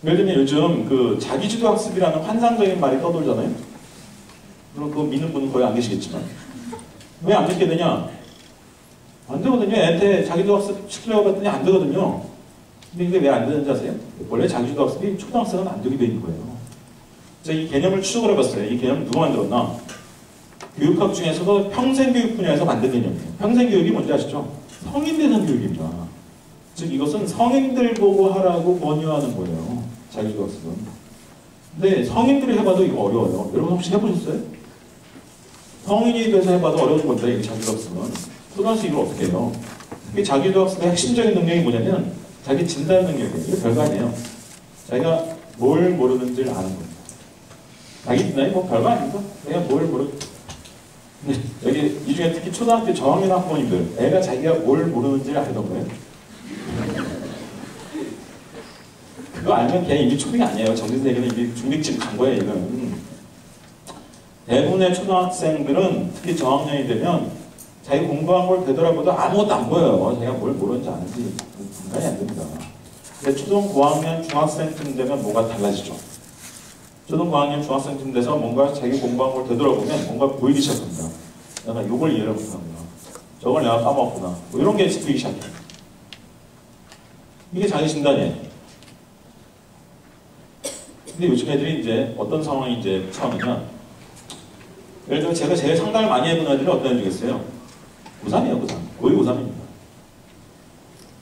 예를 들면 요즘 그 자기주도 학습이라는 환상적인 말이 떠돌잖아요. 물론 그거 믿는 분은 거의 안 계시겠지만. 왜 안 믿게 되냐? 안 되거든요. 애한테 자기주도 학습 시키려고 했더니 안 되거든요. 근데 이게 왜 안 되는지 아세요? 원래 자기주도 학습이 초등학생은 안 되게 돼 있는 거예요. 제가 이 개념을 추적을 해봤어요. 이 개념을 누가 만들었나? 교육학 중에서도 평생교육 분야에서 만든 개념이에요. 평생교육이 뭔지 아시죠? 성인 대상 교육입니다. 즉 이것은 성인들 보고 하라고 권유하는 거예요. 자기주도 학습은. 근데 성인들이 해봐도 이거 어려워요. 여러분 혹시 해보셨어요? 성인이 돼서 해봐도 어려운 건데 이 자기주도 학습은. 초등학생 이걸 어떻게 해요? 이 자기주도 학습의 핵심적인 능력이 뭐냐면 자기 진단 능력이에요. 이거 별거 아니에요. 자기가 뭘 모르는지를 아는 겁니다. 자기 진단이 뭐 별거 아닙니다. 내가 뭘 여기 이 중에 특히 초등학교 저학년 학부모님들 애가 자기가 뭘 모르는지를 알던 거예요. 그거 알면 걔 이미 초딩이 아니에요. 정신세계는 이미 중립집 간 거예요. 이거는. 대부분의 초등학생들은 특히 저학년이 되면 자기 공부한 걸 되돌아보도 아무것도 안 보여요. 자기가 뭘 모르는지 아는지 분간이 안 됩니다. 근데 초등 고학년 중학생쯤 되면 뭐가 달라지죠. 초등 고학년 중학생쯤 돼서 뭔가 자기 공부한 걸 되돌아보면 뭔가 보이기 시작합니다. 내가 이걸 이해를 못하구나. 저걸 내가 까먹었구나. 뭐 이런 게 보이기 시작해요. 이게 자기 진단이에요. 근데 요즘 애들이 이제 어떤 상황이 이제 처음이냐. 예를 들어 제가 제일 상담을 많이 해본 애들이 어떤 애들이겠어요? 고3이에요, 고3. 거의 고3입니다.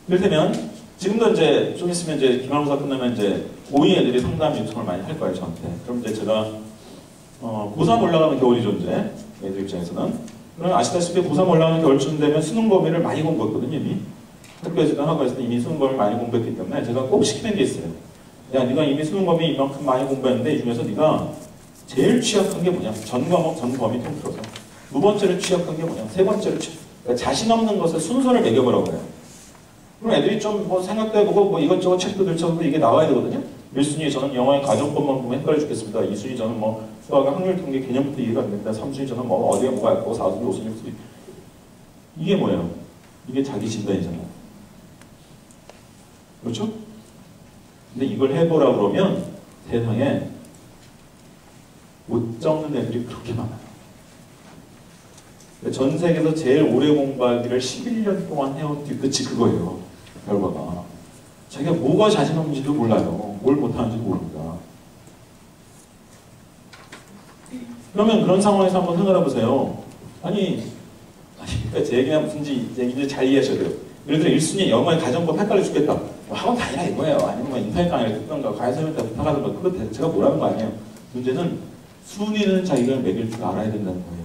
이를테면 지금도 이제 좀 있으면 이제 기말고사 끝나면 이제 고2 애들이 상담 요청을 많이 할 거예요, 저한테. 그럼 이제 제가 고3 올라가면 겨울이죠, 이제 애들 입장에서는. 그럼 아시다시피 고3 올라가는 겨울쯤 되면 수능 범위를 많이 공부했거든요, 이미. 학교에서든 학원에서든 이미 수능 범위를 많이 공부했기 때문에 제가 꼭 시키는 게 있어요. 야, 네가 이미 수능 범위 이만큼 많이 공부했는데 이 중에서 네가 제일 취약한 게 뭐냐? 전 과목 전 범위 통틀어서. 두 번째로 취약한 게 뭐냐? 세 번째로 그러니까 자신 없는 것을 순서를 매겨보라고 해요. 그럼 애들이 좀 뭐 생각도 해보고 뭐 이것저것 책도 들춰보고 이게 나와야 되거든요. 1순위 저는 영어의 가정법만 보면 헷갈려 죽겠습니다. 2순위 저는 뭐 수학의 확률 통계 개념부터 이해가 안 됩니다. 3순위 저는 뭐 어디에 뭐가 있고 4순위, 5순위, 6순위. 이게 뭐예요? 이게 자기 진단이잖아요. 그렇죠? 근데 이걸 해보라 그러면 세상에 못 적는 애들이 그렇게 많아요. 전 세계에서 제일 오래 공부하기를 11년 동안 해온 뒤끝이 그거예요. 결과가. 자기가 뭐가 자신 없는지도 몰라요. 뭘 못하는지도 모릅니다. 그러면 그런 상황에서 한번 생각해 보세요. 아니 그러니까 제 얘기가 무슨지 얘기를 잘 이해하셔야 돼요. 예를 들어 1순위 영어의 가정법 헷갈려 죽겠다. 뭐 학원 다니라 이거예요. 아니면 뭐 인터넷 강의를 듣던가 가해설한테 부탁하던가 그거 제가 뭐라는 거 아니에요. 문제는 순위는 자기가 매길 줄 알아야 된다는 거예요.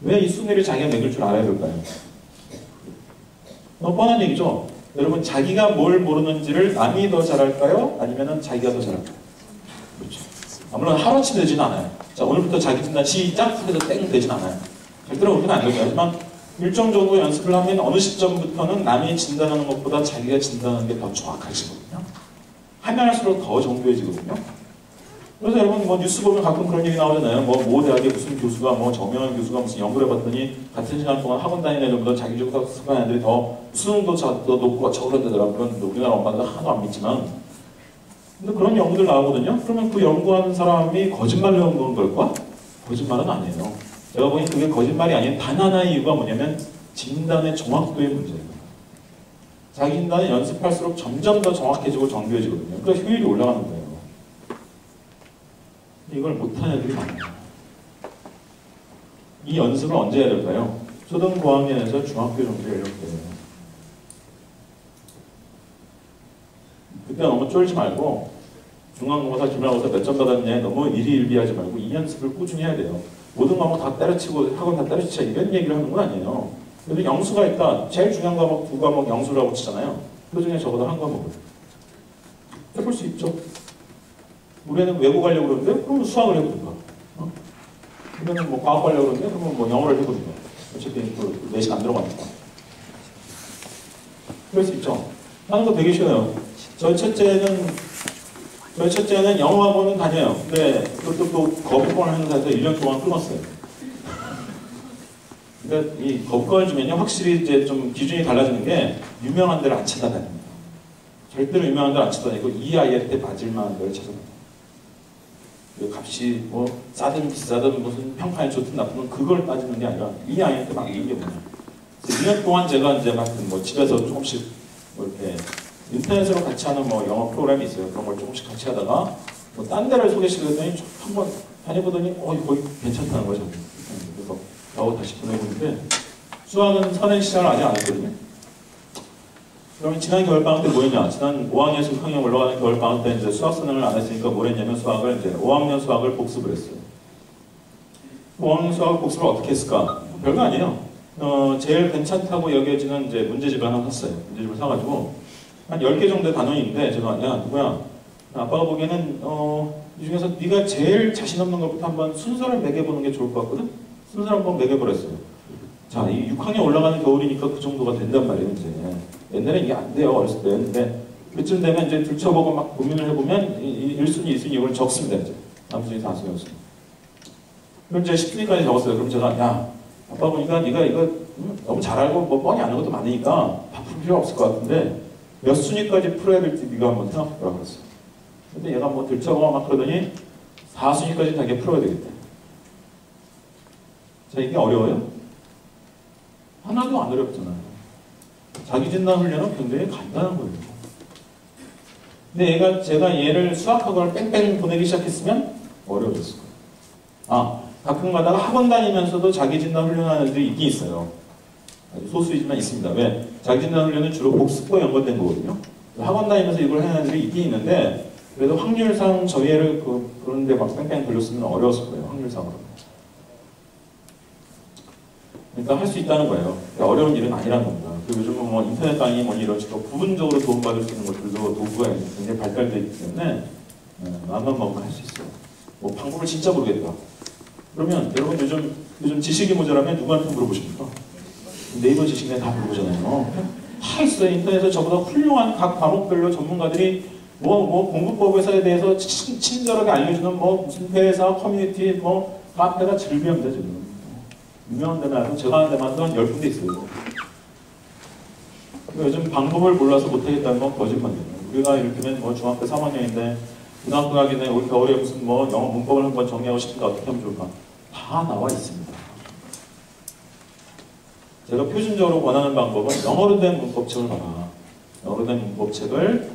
왜 이 순위를 자기가 매길 줄 알아야 될까요? 너무 뻔한 얘기죠? 여러분 자기가 뭘 모르는지를 남이 더 잘할까요? 아니면 자기가 더 잘할까요? 그렇죠. 물론 하루아침에 되진 않아요. 자 오늘부터 자기 진단 시작 해서 땡 되진 않아요. 절대로 그렇게는 안 되고요. 하지만 일정 정도 연습을 하면 어느 시점부터는 남이 진단하는 것보다 자기가 진단하는 게 더 정확해지거든요. 하면 할수록 더 정교해지거든요. 그래서 여러분 뭐 뉴스 보면 가끔 그런 얘기 나오잖아요. 모 대학의 무슨 교수가 정명한 교수가 무슨 연구를 해봤더니 같은 시간 동안 학원 다니는 애들보다 자기주도 학습하는 애들이 더 수능도 더 높고 저그런데더라고요. 그런 우리나라 엄마들 하나도 안 믿지만 근데 그런 연구들 나오거든요. 그러면 그 연구하는 사람이 거짓말로 연구한 걸까? 거짓말은 아니에요. 제가 보기엔 그게 거짓말이 아닌 단 하나의 이유가 뭐냐면 진단의 정확도의 문제예요. 자기 진단은 연습할수록 점점 더 정확해지고 정교해지거든요. 그래서 효율이 올라가는 거예요. 이걸 못하는 애들이 많아요. 이 연습을 언제 해야 될까요? 초등 고학년에서 중학교 정도 연령대예요. 그때 너무 쫄지 말고 중간고사, 기말고사 몇 점 받았냐 너무 일희일비하지 말고 이 연습을 꾸준히 해야 돼요. 모든 과목 다 때려치고 학원 다 때려치자 이런 얘기를 하는 건 아니에요. 그래도 영수가 있다. 제일 중요한 과목 두 과목 영수라고 치잖아요. 그 중에 적어도 한 과목을 해볼 수 있죠. 우리는 외고 가려고 그러는데 그러면 수학을 해보든가. 우리는 뭐 과학 가려고 그러는데 그러면 뭐 영어를 해보든가. 어차피 그 내신 안 들어가니까. 그럴 수 있죠. 하는 거 되게 쉬워요. 저희 첫째는 영어학원은 다녀요. 근데 그것도 또 거부권을 행사해서 1년 동안 끊었어요. 그러니까 이 거부권을 주면요, 확실히 이제 좀 기준이 달라지는 게 유명한 데를 안 찾아다닙니다. 절대로 유명한 데를 안 찾아다니고 이 아이한테 맞을 만한 데를 찾아다녀요. 그 값이 뭐 싸든 비싸든 무슨 평판이 좋든 나쁘든 그걸 따지는 게 아니라 이 아이한테 맞는 게 뭐냐. 2년 동안 제가 이제 막 뭐 집에서 조금씩 뭐 이렇게 인터넷으로 같이 하는 뭐 영어 프로그램이 있어요. 그런 걸 조금씩 같이 하다가 뭐 딴 데를 소개시켰더니 한번 다녀보더니 거기 괜찮다는 거죠. 그래서 나하고 다시 보내보는데 수학은 선행 시작을 아직 안 했거든요. 그러면 지난 겨울방학 때 뭐 했냐? 지난 5학년 수학학년 올라가는 겨울방학 때 이제 수학 선행을 안 했으니까 뭘 했냐면 수학을 이제 5학년 수학을 복습을 했어요. 5학년 수학을 복습을 어떻게 했을까? 별거 아니에요. 제일 괜찮다고 여겨지는 이제 문제집을 하나 샀어요. 문제집을 사가지고 한 10개 정도의 단원이 있는데 제가 야 누구야? 아빠가 보기에는 이 중에서 네가 제일 자신 없는 것부터 한번 순서를 매겨보는 게 좋을 것 같거든? 순서를 한번 매겨버렸어요. 자, 이 6학년 올라가는 겨울이니까 그 정도가 된단 말이에요, 이제. 옛날에 이게 안 돼요, 어렸을 때. 근데 그쯤 되면 이제 들춰보고 막 고민을 해보면 1순위, 2순위 이걸 적습니다, 이제. 3순위, 4순위, 5순위. 그럼 이제 10순위까지 적었어요. 그럼 제가, 야, 아빠 보니까 네가 이거 너무 잘 알고 뭐 뻔히 아는 것도 많으니까 다 풀 필요 없을 것 같은데 몇 순위까지 풀어야 될지 네가 한번 생각해보라고 그랬어요. 근데 얘가 뭐 들춰보고 막 그러더니 4순위까지 자기가 풀어야 되겠대. 자, 이게 어려워요? 하나도 안 어렵잖아요. 자기 진단 훈련은 굉장히 간단한 거예요. 근데 제가 얘를 수학학원을 뺑뺑 보내기 시작했으면 어려워졌을 거예요. 가끔 가다가 학원 다니면서도 자기 진단 훈련하는 애들이 있긴 있어요. 아주 소수이지만 있습니다. 왜? 자기 진단 훈련은 주로 복습과 연관된 거거든요. 학원 다니면서 이걸 하는 애들이 있긴 있는데 그래도 확률상 저희 애를 그런데 막 뺑뺑 돌렸으면 어려웠을 거예요. 확률상으로. 그러니까 할 수 있다는 거예요. 그러니까 어려운 일은 아니라는 겁니다. 그리고 요즘은 뭐 인터넷 강의 뭐 이런 식으로 부분적으로 도움받을 수 있는 것들도 도구가 굉장히 발달되어 있기 때문에 마음만 먹으면 할 수 있어요. 뭐 방법을 진짜 모르겠다. 그러면 여러분 요즘 지식이 모자라면 누구한테 물어보십니까? 네이버 지식에 다 물어보잖아요. 다 있어요. 인터넷에 저보다 훌륭한 각 과목별로 전문가들이 뭐 공부법에 대해서 친절하게 알려주는 뭐 무슨 회사, 커뮤니티, 뭐 카페가 즐비합니다 지금. 유명한 데만 해도 제가 하는 데만 한 10군데 있어요. 요즘 방법을 몰라서 못하겠다는 건 거짓말이에요. 우리가 이렇게는 뭐 중학교 3학년인데 고등학교 가기 전에 올 겨울에 무슨 뭐 영어 문법을 한번 정리하고 싶은데 어떻게 하면 좋을까? 다 나와 있습니다. 제가 표준적으로 원하는 방법은 영어로 된 문법책을 봐라. 영어로 된 문법책을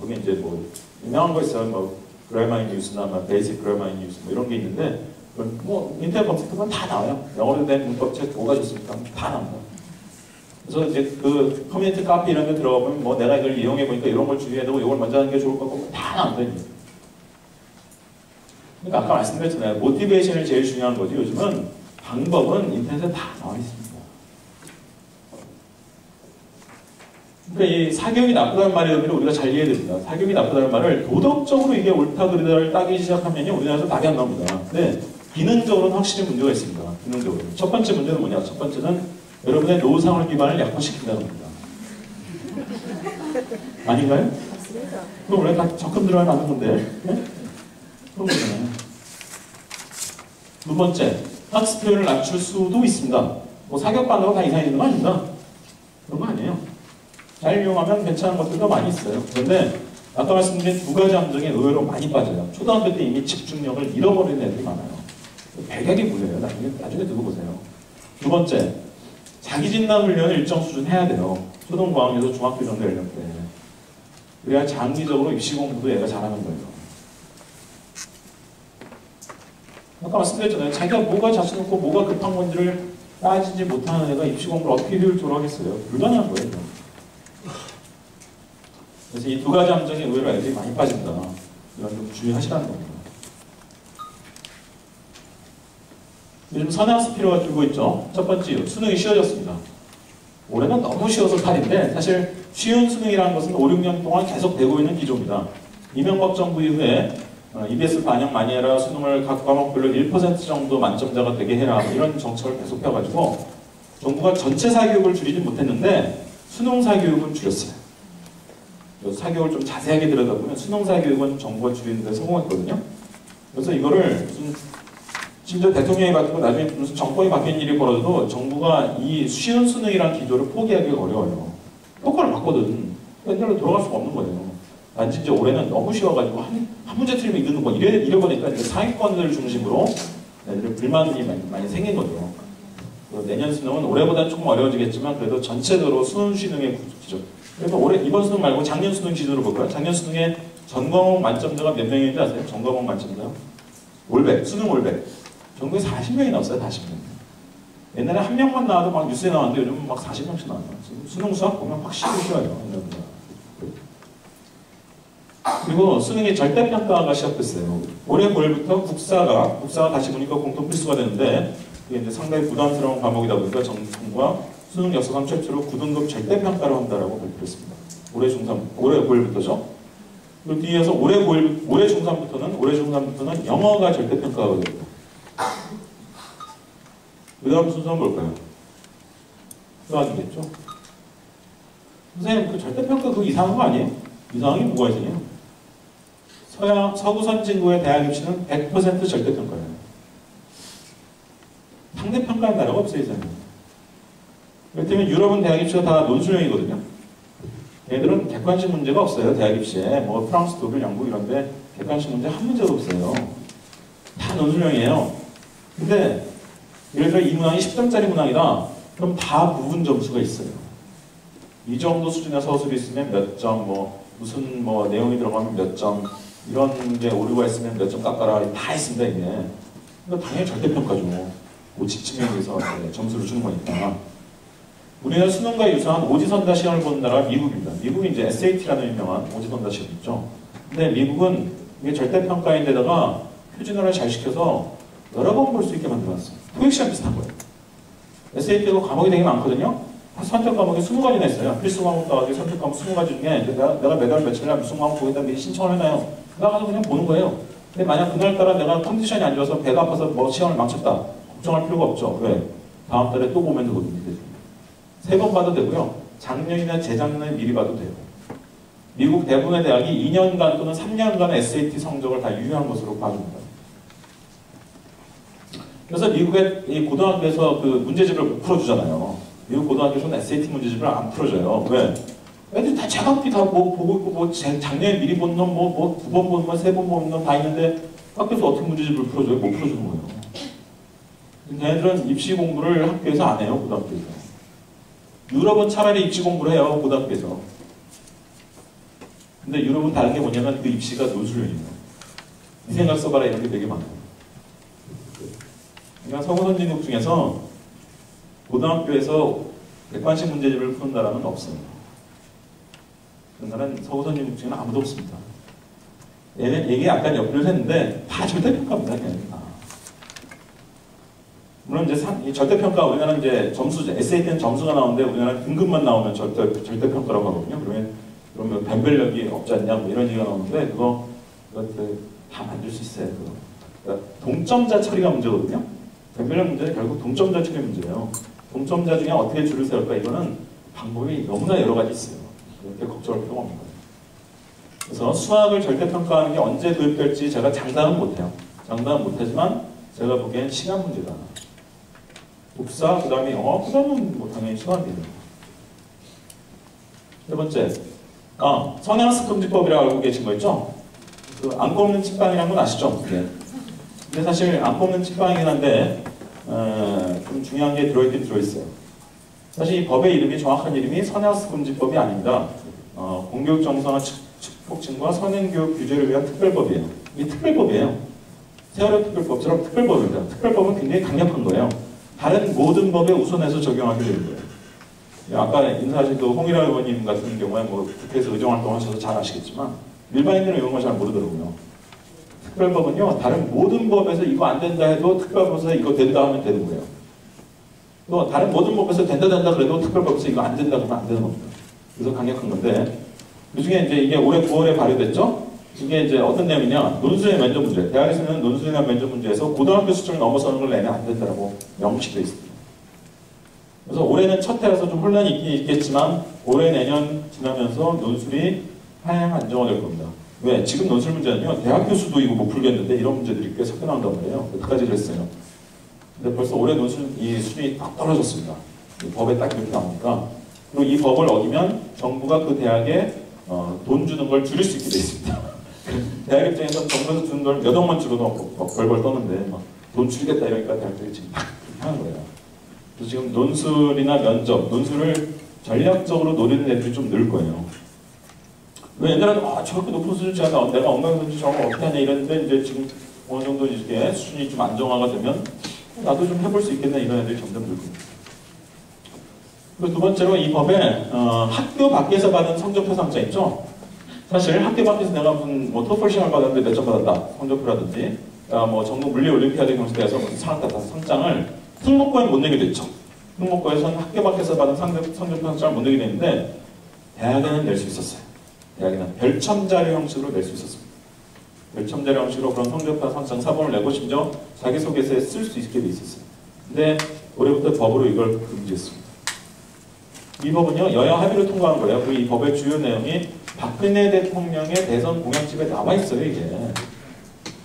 그게 이제 뭐 유명한 거 있어요. 뭐 Grammar in Use나 뭐 Basic Grammar in Use 뭐 이런 게 있는데 뭐 인터넷 검색하면 다 나와요. 영어로 된 문법책 뭐가 좋습니까? 다 나옵니다. 그래서 이제 그 커뮤니티 카페 이런 데 들어가 보면 뭐 내가 이걸 이용해 보니까 이런 걸 주의해야 되고 이걸 먼저 하는 게 좋을 것 같고 다 나옵니다. 그러니까 아까 말씀드렸잖아요. 모티베이션이 제일 중요한 거지. 요즘은 방법은 인터넷에 다 나와 있습니다. 그러니까 이 사교육이 나쁘다는 말을 우리가 잘 이해해야 됩니다. 사교육이 나쁘다는 말을 도덕적으로 이게 옳다 그르다를 따기 시작하면 우리나라에서 답이 안 나옵니다. 근데 기능적으로는 확실히 문제가 있습니다. 기능적으로. 첫 번째 문제는 뭐냐? 첫 번째는 여러분의 노상을 기반을 약화시킨다는 겁니다. 아닌가요? 그럼 원래 다 적금 들어야 하는 건데. 네? 그런 거잖아요. 두 번째, 학습 표현을 낮출 수도 있습니다. 뭐 사격반으로 다 이상해지는 거 아닙니다. 그런 거 아니에요. 잘 이용하면 괜찮은 것들도 많이 있어요. 그런데 아까 말씀드린 두 가지 함정에 의외로 많이 빠져요. 초등학교 때 이미 집중력을 잃어버리는 애들이 많아요. 백약이 뭐예요? 나중에 두고 보세요. 두 번째, 자기진단 훈련을 일정 수준 해야 돼요. 초등 고학년에서 중학교 정도 연령 때. 그래야 장기적으로 입시 공부도 얘가 잘하는 거예요. 아까 말씀드렸잖아요. 자기가 뭐가 자신 없고 뭐가 급한 건지를 따지지 못하는 애가 입시 공부를 어떻게 효율적으로 하겠어요? 불가능한 거예요. 그래서 이 두 가지 함정에 의외로 애들이 많이 빠진다. 이건 좀 주의하시라는 겁니다. 요즘 선행학습 필요가 들고 있죠. 첫 번째, 수능이 쉬워졌습니다. 올해는 너무 쉬워서 탈인데 사실 쉬운 수능이라는 것은 5, 6년 동안 계속 되고 있는 기조입니다. 이명박 정부 이후에 EBS 반영 많이 해라, 수능을 각 과목별로 1% 정도 만점자가 되게 해라 이런 정책을 계속 펴가지고 정부가 전체 사교육을 줄이지 못했는데 수능 사교육은 줄였어요. 사교육을 좀 자세하게 들여다보면 수능 사교육은 정부가 줄이는 데 성공했거든요. 그래서 이거를 무슨 심지어 대통령이 바뀌고 나중에 무슨 정권이 바뀐 일이 벌어져도 정부가 이 쉬운 수능이라는 기조를 포기하기가 어려워요. 효과를 봤거든. 옛날로 돌아갈 수가 없는 거예요. 단지 이제 올해는 너무 쉬워가지고 한 문제 틀리면 이기는 거 이래버리니까 이제 상위권을 중심으로 애들의 불만이 많이 생긴 거죠. 내년 수능은 올해보다는 조금 어려워지겠지만 그래도 전체적으로 수능 수능의 구조죠. 그래서 올해 이번 수능 말고 작년 수능 기준으로 볼까요? 작년 수능에 전 과목 만점자가 몇 명인지 아세요? 전 과목 만점자 올백, 수능 올백. 전국에 40명이 나왔어요. 40명. 옛날에 한 명만 나와도 막 뉴스에 나왔는데 요즘은 막 40명씩 나와요. 수능 수학 보면 확실히 쉬워요. 그리고 수능의 절대평가가 시작됐어요. 올해 9월부터 국사가 다시 보니까 공통 필수가 되는데 이게 이제 상당히 부담스러운 과목이다 보니까 정부가 수능 역사상 최초로 9등급 절대평가를 한다라고 발표했습니다. 올해 중3, 올해 9월부터죠. 그리고 뒤에서 올해 중3부터는 영어가 절대평가가 됩니다. 그 다음 순서는 뭘까요? 수학이겠죠? 선생님, 그 절대평가 그거 이상한 거 아니에요? 이상한 게 뭐가 있어요? 서구 선진국의 대학 입시는 100% 절대평가예요. 상대평가한 나라가 없어요, 이상은. 그렇다면 유럽은 대학 입시가 다 논술형이거든요. 얘들은 객관식 문제가 없어요, 대학 입시에. 뭐 프랑스, 독일, 영국 이런데 객관식 문제 한 문제도 없어요. 다 논술형이에요. 근데 예를 들어 이 문항이 10점짜리 문항이다. 그럼 다 부분 점수가 있어요. 이 정도 수준의 서술이 있으면 몇 점, 무슨 내용이 들어가면 몇 점, 이런 문제 오류가 있으면 몇 점 깎아라. 다 있습니다, 이게. 그러니까 당연히 절대평가죠. 그 지침에 의해서 점수를 주는 거니까. 우리는 수능과 유사한 오지선다 시험을 보는 나라가 미국입니다. 미국이 이제 SAT라는 유명한 오지선다 시험 있죠. 근데 미국은 이게 절대평가인데다가 표준어를 잘 시켜서 여러 번 볼 수 있게 만들어놨어요. 토익 시험 비슷한 거예요. SAT도 과목이 되게 많거든요. 선택 과목이 20가지나 있어요. 필수 과목 따가지고 선택 과목 20가지 중에 내가 매달 며칠날 무슨 과목 보겠다 미리 신청을 해놔요. 나가서 그냥 보는 거예요. 근데 만약 그날따라 내가 컨디션이 안 좋아서 배가 아파서 시험을 망쳤다. 걱정할 필요가 없죠. 왜? 다음 달에 또 보면 되거든요. 3번 봐도 되고요. 작년이나 재작년에 미리 봐도 돼요. 미국 대부분의 대학이 2년간 또는 3년간의 SAT 성적을 다 유효한 것으로 봐줍니다. 그래서 미국의 이 고등학교에서 그 문제집을 못 풀어주잖아요. 미국 고등학교에서는 SAT 문제집을 안 풀어줘요. 왜? 애들 다 제각기 다 보고 있고 작년에 미리 본 놈 9번 본 놈, 3번 본 놈 다 있는데 학교에서 어떻게 문제집을 풀어줘요? 못 풀어주는 거예요. 걔네들은 입시 공부를 학교에서 안 해요. 고등학교에서. 유럽은 차라리 입시 공부를 해요. 고등학교에서. 근데 유럽은 다른 게 뭐냐면 그 입시가 논술형이에요. 이 생각 써봐라 이런 게 되게 많아요. 그러니까 서구 선진국 중에서 고등학교에서 객관식 문제집을 푸는 나라는 없어요. 그 나라는 서구 선진국 중에는 아무도 없습니다. 얘기 약간 옆으로 했는데 다 절대평가입니다. 물론 이제 절대평가 우리나라는 이제 점수죠. SAT는 점수가 나오는데 우리나라는 등급만 나오면 절대평가라고 하거든요. 그러면 변별력이 없지 않냐 뭐 이런 얘기가 나오는데 그거 다 만들 수 있어요. 그러니까 동점자 처리가 문제거든요. 변별력 문제는 결국 동점자 처리 문제예요. 동점자 중에 어떻게 줄을 세울까 이거는 방법이 너무나 여러 가지 있어요. 그렇게 걱정할 필요가 없는 거예요. 그래서 수학을 절대평가하는 게 언제 도입될지 제가 장담은 못해요. 장담은 못하지만 제가 보기엔 시간 문제다. 국사, 그 다음에 영어, 그 다음은 뭐 당연히 시간이에요. 세 번째, 성향습금지법이라고 알고 계신 거 있죠? 그 안 꼽는 찐빵이라는 건 아시죠? 네. 근데 사실 안 꼽는 찐빵이긴 한데 좀 중요한 게 들어있긴 들어있어요. 사실 이 법의 이름이 정확한 이름이 성향습금지법이 아닙니다. 공교육 정상화 축복층과 선행교육 규제를 위한 특별법이에요. 이게 특별법이에요. 세월호 특별법처럼 특별법입니다. 특별법은 굉장히 강력한 거예요. 다른 모든 법에 우선해서 적용하게 되는 거예요. 아까 인사하신 그 홍일화 의원님 같은 경우에 뭐 국회에서 의정활동 하셔서 잘 아시겠지만 일반인들은 이런 걸 잘 모르더라고요. 특별법은요, 다른 모든 법에서 이거 안 된다 해도 특별법에서 이거 된다 하면 되는 거예요. 또 다른 모든 법에서 된다 그래도 특별법에서 이거 안 된다 그러면 안 되는 겁니다. 그래서 강력한 건데 그 중에 이제 이게 올해 9월에 발효됐죠? 이게 이제 어떤 내용이냐? 논술의 면접 문제. 대학에서는 논술이나 면접 문제에서 고등학교 수준을 넘어서는 걸 내면 안 된다고 명시되어 있습니다. 그래서 올해는 첫 해라서 좀 혼란이 있긴 있겠지만 올해 내년 지나면서 논술이 하향 안정화될 겁니다. 왜? 지금 논술 문제는요. 대학 교수도 이거 못 풀겠는데 이런 문제들이 꽤 섞여 나온단 말이에요. 여기까지 그랬어요. 근데 벌써 올해 논술 이 수준이 딱 떨어졌습니다. 법에 딱 이렇게 나오니까 그리고 이 법을 어기면 정부가 그 대학에 돈 주는 걸 줄일 수 있게 돼 있습니다. 대학 입장에서 정부에서 주는 걸 몇 억만 주고도 벌벌 떠는데 돈 줄이겠다 이러니까 대학들이 지금 막 그렇게 하는 거예요. 그래서 지금 논술이나 면접, 논술을 전략적으로 노리는 애들이 좀 늘 거예요. 왜 옛날에는 저렇게 높은 수준이 않아 내가 엉망이든지 저거 어떻게 하냐 이랬는데 이제 지금 어느 정도 이렇게 수준이 좀 안정화가 되면 나도 좀 해볼 수 있겠네 이런 애들이 점점 늘고. 그리고 두 번째로 이 법에 학교 밖에서 받은 성적표 상자 있죠. 사실 학교 밖에서 내가 무슨 토플 시험을 받았는데 몇 점 받았다 성적표라든지 뭐 전국 물리 올림피아드 경시대에서 무슨 상 받았다 상장을 특목고에 못 내게 됐죠. 특목고에서는 학교 밖에서 받은 성적표 상장을 못 내게 됐는데 대학에는 낼 수 있었어요. 대학에는 별첨자료 형식으로 낼 수 있었습니다. 별첨자료 형식으로 그런 성적표 상장 사본을 내고 심지어 자기소개서에 쓸 수 있게 돼 있었어요. 근데 올해부터 법으로 이걸 금지했습니다. 이 법은요 여야 합의로 통과한 거예요. 그리고 이 법의 주요 내용이 박근혜 대통령의 대선 공약집에 나와 있어요. 이게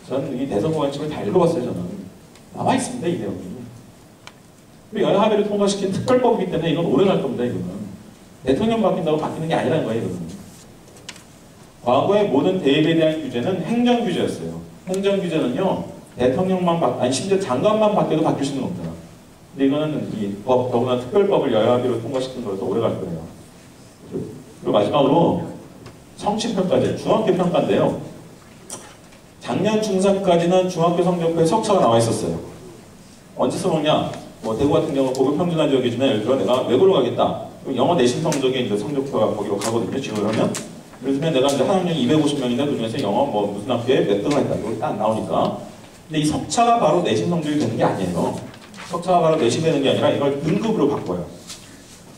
저는 이 대선 공약집을 다 읽어봤어요. 저는 나와 있습니다. 이 내용이. 그리고 여야 합의로 통과시킨 특별법이기 때문에 이건 오래 갈 겁니다. 이거는 대통령 바뀐다고 바뀌는 게 아니라는 거예요. 이거는 과거의 모든 대입에 대한 규제는 행정규제였어요. 행정규제는요 대통령만 심지어 장관만 바뀌어도 바뀔 수는 없다. 근데 이거는 이 법, 더구나 특별법을 여야 합의로 통과시킨 거라서 오래 갈 거예요. 그리고 마지막으로 성취평가제, 중학교 평가인데요. 작년 중3까지는 중학교 성적표에 석차가 나와 있었어요. 언제 써먹냐? 뭐 대구 같은 경우 고교 평준화 지역이지만 예를 들어 내가 외고로 가겠다. 그럼 영어 내신 성적이 이제 성적표가 거기로 가거든요. 지원을 하면. 예를 들면 내가 이제 한 학년이 250명인데 그 중에서 영어 뭐 무슨 학교에 몇 등을 했다. 이거 딱 나오니까. 근데 이 석차가 바로 내신 성적이 되는 게 아니에요. 석차가 바로 내신 되는 게 아니라 이걸 등급으로 바꿔요.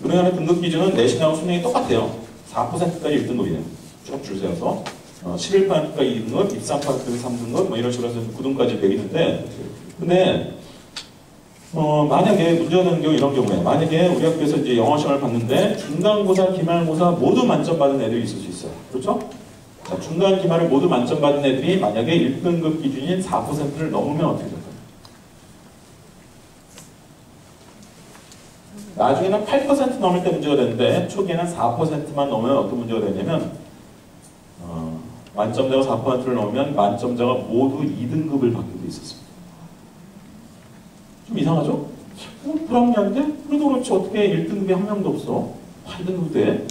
우리나라 등급 기준은 내신하고 수능이 똑같아요. 4%까지 1등급이에요. 쭉 줄 세워서 11%가 2등급, 23%가 3등급 뭐 이런 식으로 해서 9등까지 매기는데 근데 만약에 문제가 되는 경우 이런 경우에 만약에 우리 학교에서 이제 영어 시험을 봤는데 중간고사, 기말고사 모두 만점 받은 애들이 있을 수 있어요. 그렇죠? 자, 중간, 기말을 모두 만점 받은 애들이 만약에 1등급 기준인 4%를 넘으면 어떻게 될까요? 나중에는 8% 넘을 때 문제가 되는데 초기에는 4%만 넘으면 어떤 문제가 되냐면 만점자가 4%를 넘으면 만점자가 모두 2등급을 받게 돼 있었습니다. 좀 이상하죠? 불합리한데? 그래도 그렇지 어떻게 1등급이 한 명도 없어? 8등급 돼?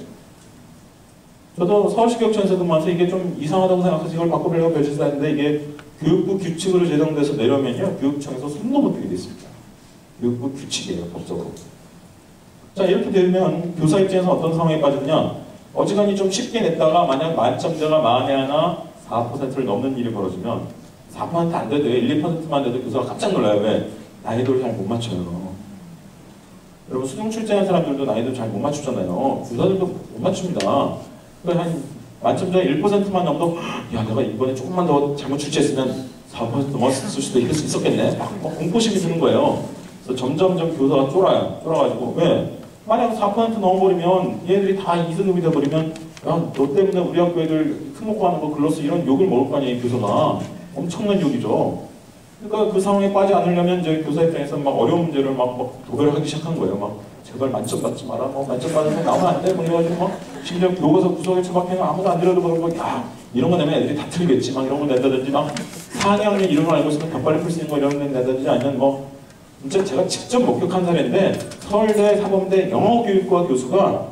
저도 서울시교육청에서 근무하면서 이게 좀 이상하다고 생각해서 이걸 바꿔보려고 별짓을 했는데 이게 교육부 규칙으로 제정돼서 내려오면요 교육청에서 손도 못 대게 돼 있습니다. 교육부 규칙이에요 법적으로. 자 이렇게 되면 교사 입장에서 어떤 상황에 빠지냐 어지간히 좀 쉽게 냈다가 만약 만점자가 만에 하나 4%를 넘는 일이 벌어지면 4% 안 돼도 1, 2%만 돼도 교사가 깜짝 놀라요. 왜? 난이도를 잘 못 맞춰요. 여러분 수능 출제한 사람들도 난이도 잘 못 맞추잖아요. 교사들도 못 맞춥니다. 그러니까 한 만점자가 1%만 넘어도 야 내가 이번에 조금만 더 잘못 출제했으면 4% 넘었을 수도 있었겠네. 막 공포심이 드는 거예요. 그래서 점점점 교사가 쫄아요. 쫄아가지고 왜? 만약 4% 넘어버리면 얘들이 다 2등급이 돼버리면 야 너 때문에 우리 학교 애들 특목고 하는 거 글렀어 이런 욕을 먹을 거 아니에요 교사가. 엄청난 욕이죠. 그러니까 그 상황에 빠지 않으려면 이제 교사 입장에서 막 어려운 문제를 막 도배를 하기 시작한 거예요. 막 제발 만점 받지 마라. 뭐 만점 받으면 나오면 안 돼. 뭐 이래가지고 막 심지어 교과서 구석에 처박히면 아무도 안 들어도 그러고 야 이런 거 내면 애들이 다 틀리겠지. 막 이런 거 낸다든지 막 4학년 이런 거 알고 있으면 더 빨리 풀 수 있는 거 이런 거 낸다든지 아니면 뭐 진짜 제가 직접 목격한 사례인데 서울대 사범대 영어교육과 교수가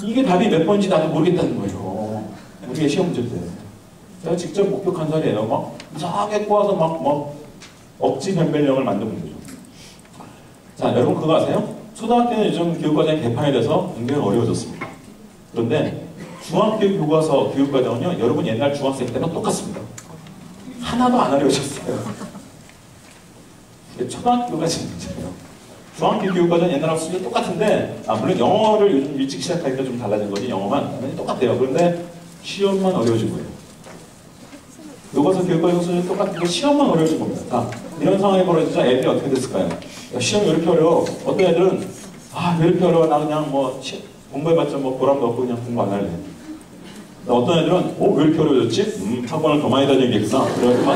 이게 답이 몇 번인지 나도 모르겠다는 거예요. 우리의 시험 문제 때. 제가 직접 목격한 사례예요. 막 이상하게 꼬아서 막 억지 변별력을 만든 문제죠. 자, 여러분 그거 아세요? 초등학교는 요즘 교육과정이 개판이 돼서 굉장히 어려워졌습니다. 그런데 중학교 교과서 교육과정은요, 여러분 옛날 중학생 때랑 똑같습니다. 하나도 안 어려워졌어요. 초등학교가 지금 문제예요. 중학교 교육과정 옛날하고 수준이 똑같은데, 물론 영어를 요즘 일찍 시작하니까 좀 달라진 거지, 영어만. 똑같아요. 그런데 시험만 어려워진 거예요. 교과서 교육과정 수준이 똑같은데 시험만 어려워진 겁니다. 자, 이런 상황이 벌어지자 애들이 어떻게 됐을까요? 야, 시험이 왜 이렇게 어려워? 어떤 애들은, 왜 이렇게 어려워? 나 그냥 뭐, 공부해봤자 뭐 보람도 없고 그냥 공부 안 할래. 어떤 애들은, 왜 이렇게 어려워졌지? 학원을 더 많이 다니겠구나. 그래가지고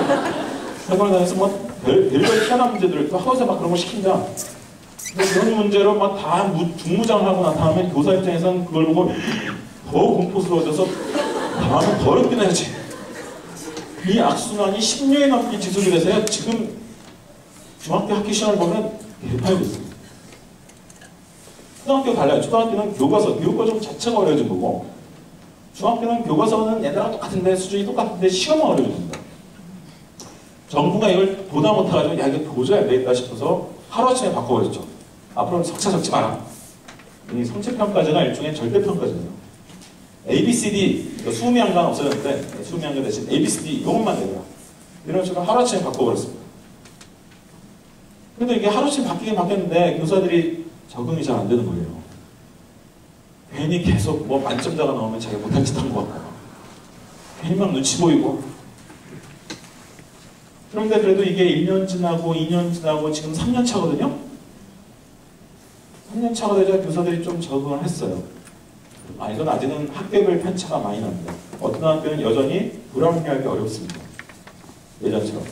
학원을 다녀서 뭐, 별별 희한한 문제들을 또 학원에서 막 그런 거 시킨다. 그런 문제로 막 다 중무장하고 나타나면 교사 입장에서는 그걸 보고 더 공포스러워져서 다음에 더 어렵게 내야지. 이 악순환이 10년이 넘게 지속이 돼서요. 지금 중학교 학기 시험을 보면 개판이 됐어요. 초등학교 달라요. 초등학교는 교과서 자체가 어려워진 거고, 중학교는 교과서는 옛날과 똑같은데, 수준이 똑같은데 시험은 어려워집니다. 정부가 이걸 보다 못해가지고 야 이게 도저히 안 되겠다 싶어서 하루아침에 바꿔버렸죠. 앞으로는 석차 적지 마라. 이 성취평가제가 일종의 절대평가제예요. ABCD, 20명간 없어졌는데 20명간 대신 ABCD 이것만 내라. 이런 식으로 하루아침에 바꿔버렸습니다. 근데 이게 하루아침에 바뀌긴 바뀌었는데 교사들이 적응이 잘 안 되는 거예요. 괜히 계속 뭐 만점자가 나오면 자기가 못할 짓 한 것 같고 괜히 막 눈치 보이고. 그런데 그래도 이게 1년 지나고 2년 지나고 지금 3년 차거든요. 3년 차가 되자 교사들이 좀 적응을 했어요. 이건 아직은 학교별 편차가 많이 납니다. 어떤 학교는 여전히 불합리하기 어렵습니다. 예전처럼.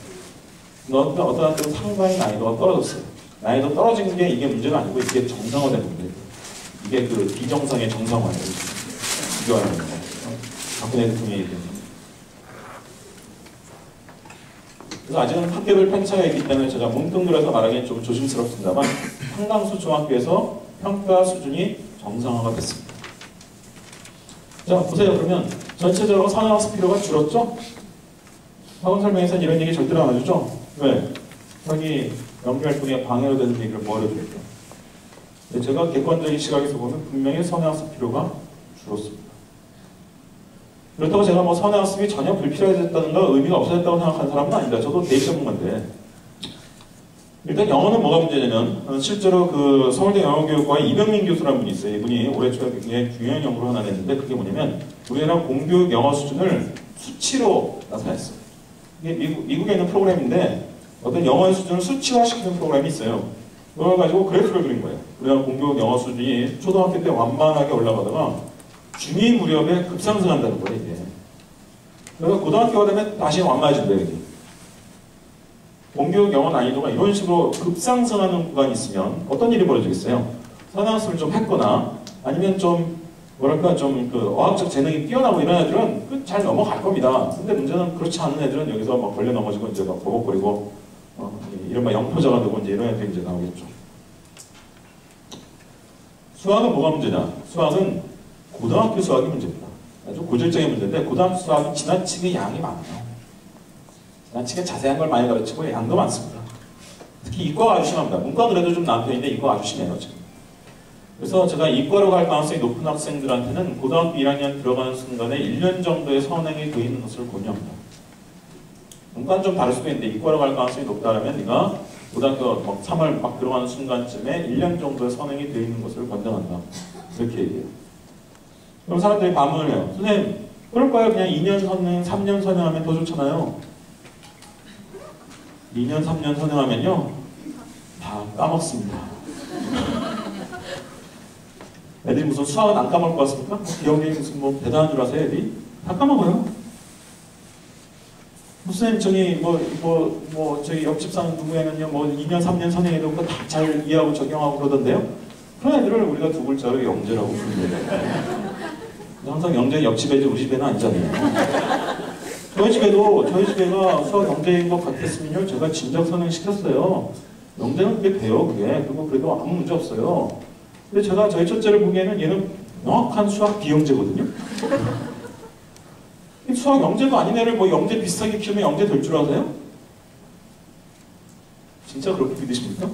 어떤 학교는 상당히 난이도가 떨어졌어요. 난이도 떨어진 게 이게 문제가 아니고 이게 정상화된 문제예요. 이게 그 비정상의 정상화예요. 비교하는 거. 박근혜 대통령이 얘기했는데. 그래서 아직은 학교별 편차가 있기 때문에 제가 뭉뚱그려서 말하기엔 좀 조심스럽습니다만 상당수 중학교에서 평가 수준이 정상화가 됐습니다. 자, 보세요. 그러면 전체적으로 선행학습 필요가 줄었죠? 학원 설명에서는 이런 얘기 절대로 안 해주죠? 왜? 여기 연기활동에 방해가 되는 얘기를 뭐하러 줄게요? 제가 객관적인 시각에서 보면 분명히 선행학습 필요가 줄었습니다. 그렇다고 제가 뭐 선행학습이 전혀 불필요해졌다든가 의미가 없어졌다고 생각하는 사람은 아닙니다. 저도 대입 전문가인데. 일단 영어는 뭐가 문제냐면 실제로 그 서울대 영어교육과의 이병민 교수라는 분이 있어요. 이분이 올해 초에 굉장히 중요한 연구를 하나 냈는데 그게 뭐냐면 우리나라 공교육 영어 수준을 수치로 나타냈어요. 이게 미국에 있는 프로그램인데 어떤 영어의 수준을 수치화시키는 프로그램이 있어요. 그걸 가지고 그래프를 그린 거예요. 우리나라 공교육 영어 수준이 초등학교 때 완만하게 올라가다가 중2 무렵에 급상승한다는 거예요, 이게. 그래서 고등학교가 되면 다시 완만해진대요, 이게. 공교육 영어 난이도가 이런 식으로 급상승하는 구간이 있으면 어떤 일이 벌어지겠어요? 선행학습을 좀 했거나 아니면 좀 뭐랄까 좀 그 어학적 재능이 뛰어나고 이런 애들은 잘 넘어갈 겁니다. 근데 문제는 그렇지 않은 애들은 여기서 막 걸려 넘어지고 이제 막 버벅거리고 이른바 영포자가 되고 이제 이런 애들이 이제 나오겠죠. 수학은 뭐가 문제냐? 수학은 고등학교 수학이 문제입니다. 아주 고질적인 문제인데 고등학교 수학이 지나치게 양이 많아요. 지나치게 자세한 걸 많이 가르치고 양도 많습니다. 특히 이과가 아주 심합니다. 문과 그래도 좀 나은 편인데 이과가 아주 심해요, 지금. 그래서 제가 이과로 갈 가능성이 높은 학생들한테는 고등학교 1학년 들어가는 순간에 1년 정도의 선행이 돼 있는 것을 권유합니다. 문과는 좀 다를 수도 있는데 이과로 갈 가능성이 높다면 네가 고등학교 3월 막 들어가는 순간쯤에 1년 정도의 선행이 돼 있는 것을 권장한다. 이렇게 얘기해요. 그럼 사람들이 반문을 해요. 선생님, 그럴까요? 그냥 2년 선행, 3년 선행하면 더 좋잖아요. 2년, 3년 선행하면요, 다 까먹습니다. 애들이 무슨 수학은 안 까먹을 것 같습니까? 기억력이 무슨 뭐 대단한 줄 아세요, 애들이? 다 까먹어요. 선생님, 저기 옆집 사는 누구에는요, 뭐 2년, 3년 선행해도 그거 다 잘 이해하고 적용하고 그러던데요? 그런 애들을 우리가 두 글자로 영재라고 부릅니다. 항상 영재 옆집 애지 우리 집에는 아니잖아요. 저희 집에가 수학 영재인 것 같았으면요, 제가 진작 선행시켰어요. 영재는 그게 돼요, 그게. 그리고 그래도 아무 문제 없어요. 근데 제가 저희 첫째를 보기에는 얘는 명확한 수학 비영재거든요. 수학 영재도 아닌 애를 뭐 영재 비슷하게 키우면 영재 될 줄 아세요? 진짜 그렇게 믿으십니까?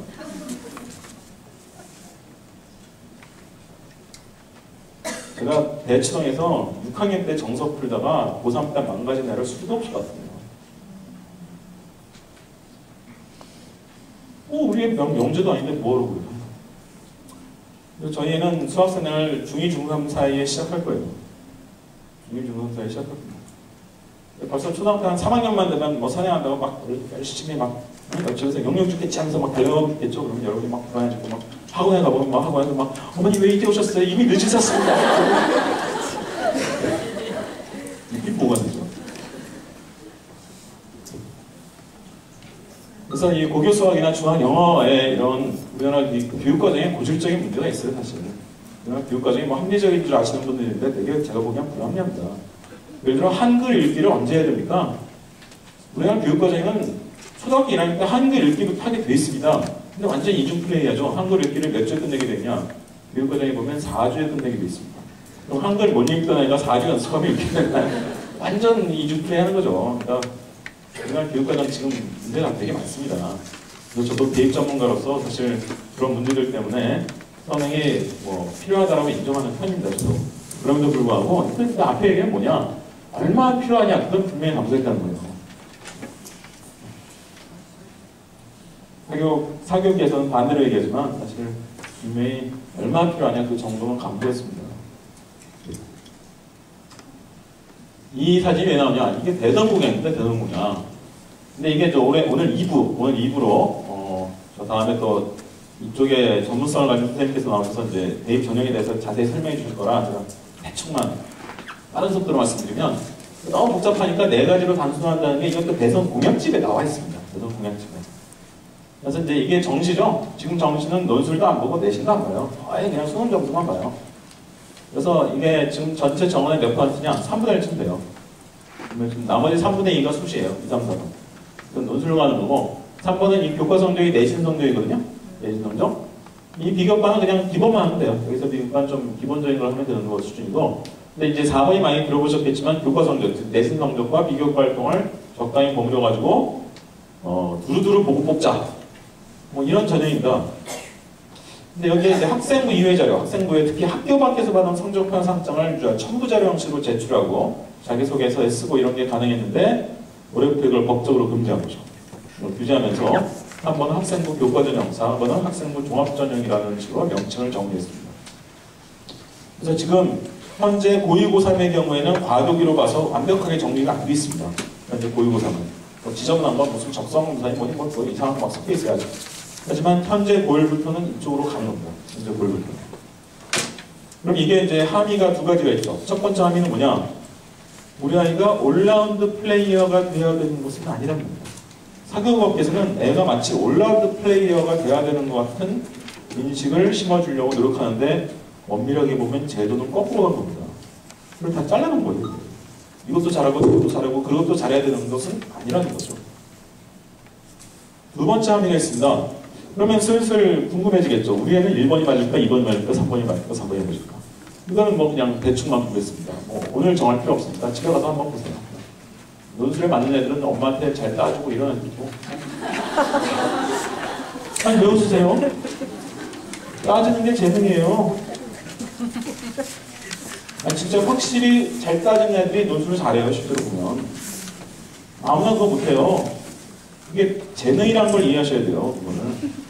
제가 대치동에서 6학년 때 정석 풀다가 고3 때 망가진 애를 수도 없이 봤습니다. 우리 영재도 아닌데 뭐하러 그래요? 그래서 저희는 수학생을 중2, 중3 사이에 시작할 거예요. 중2, 중3 사이에 시작할 겁니다. 벌써 초등학교 한 3학년만 되면 뭐 선행한다고 막 열심히 막 집에서 영역 죽겠지 하면서 막 달려가고 있겠죠. 그러면 여러분이 막 불안해지고 막 학원에 가보면 막 학원에서 막 어머니 왜 이제 오셨어요? 이미 늦으셨습니다. 이게 뭐가 되죠? 그래서 이 고교 수학이나 중학 영어의 이런 우리나라 이 교육 과정에 고질적인 문제가 있어요, 사실. 우리나라 교육 과정이 뭐 합리적인 줄 아시는 분들인데 되게 제가 보기엔 불합리합니다. 예를 들어 한글 읽기를 언제 해야 됩니까? 우리나라 교육 과정은 초등학교 1학년 때 한글 읽기부터 하게 돼 있습니다. 근데 완전 이중 플레이하죠. 한글 읽기를 몇 주에 끝내게 되냐? 교육 과정에 보면 4주에 끝내게 돼 있습니다. 그럼 한글 못 읽던 애가 4주 연습하면 이렇게 되면 완전 이중 플레이하는 거죠. 그러니까 우리나라 교육과정 지금 문제가 되게 많습니다. 그래서 저도 대입 전문가로서 사실 그런 문제들 때문에 선행이 뭐 필요하다라고 인정하는 편입니다. 저도. 그럼에도 불구하고 근데 앞에 얘기는 뭐냐? 얼마나 필요하냐? 그건 분명히 감수했다는 거예요. 사교육에서는 반대로 얘기하지만 사실 분명히 얼마나 필요하냐 그 정도는 강조했습니다. 이 사진이 왜 나오냐? 이게 대성공양인데 대성공양. 근데 이게 오늘 2부로 저 다음에 또 이쪽에 전문성을 가진 선생님께서 나오셔서 이제 대입 전형에 대해서 자세히 설명해 주실 거라 제가 대충만 빠른 속도로 말씀드리면 너무 복잡하니까 네 가지로 단순화한다는 게 이것도 대성공약집에 나와 있습니다. 대성공약집에. 그래서 이제 이게 정시죠. 지금 정시는 논술도 안 보고 내신도 안 봐요. 아예 그냥 수능 점수만 봐요. 그래서 이게 지금 전체 정원의 몇 퍼센트냐? 3분의 1쯤 돼요. 나머지 3분의 2가 수시예요. 2, 3, 4번. 그건 논술로 가는 거고 3번은 이 교과 성적이 내신 성적이거든요. 내신 성적. 이 비교과는 그냥 기본만 하면 돼요. 여기서 비교과는 좀 기본적인 걸 하면 되는 거 수준이고 근데 이제 4번이 많이 들어보셨겠지만 교과 성적, 즉 내신 성적과 비교과 활동을 적당히 버무려가지고 두루두루 보고 뽑자. 뭐 이런 전형입니다. 근데 여기에 이제 학생부 이외 자료, 학생부에 특히 학교 밖에서 받은 성적표 상장을 첨부 자료 형식으로 제출하고 자기소개서에 쓰고 이런 게 가능했는데 올해부터 이걸 법적으로 금지한 거죠. 규제하면서 3번은 학생부 교과전형, 4번은 학생부 종합전형이라는 식으로 명칭을 정리했습니다. 그래서 지금 현재 고2, 고3의 경우에는 과도기로 봐서 완벽하게 정리가 안 돼 있습니다. 현재 고2, 고3은. 뭐 지정난 건 무슨 적성검사니 뭐 이상한 거 막 섞여 있어야죠. 하지만 현재 고1부터는 이쪽으로 가는 겁니다. 현재 고1부터. 그럼 이게 이제 함의가 두 가지가 있죠. 첫 번째 함의는 뭐냐? 우리 아이가 올라운드 플레이어가 되어야 되는 것은 아니랍니다. 사교육업계에서는 애가 마치 올라운드 플레이어가 되어야 되는 것 같은 인식을 심어주려고 노력하는데 엄밀하게 보면 제도는 거꾸로 간 겁니다. 그걸 다 잘라놓은 거예요. 이것도 잘하고 저것도 잘하고 그것도 잘해야 되는 것은 아니라는 거죠. 두 번째 함의가 있습니다. 그러면 슬슬 궁금해지겠죠. 우리 애는 1번이 맞을까, 2번이 맞을까, 3번이 맞을까, 4번이 맞을까. 이거는 뭐 그냥 대충만 보겠습니다. 뭐 오늘 정할 필요 없으니까 집에 가서 한번 보세요. 논술에 맞는 애들은 엄마한테 잘 따주고 이런 애들이고. 아니 왜 웃으세요? 따지는 게 재능이에요. 아니, 진짜 확실히 잘 따지는 애들이 논술을 잘해요. 실제로 보면. 아무나 그거 못해요. 이게 재능이라는 걸 이해하셔야 돼요. 그거는.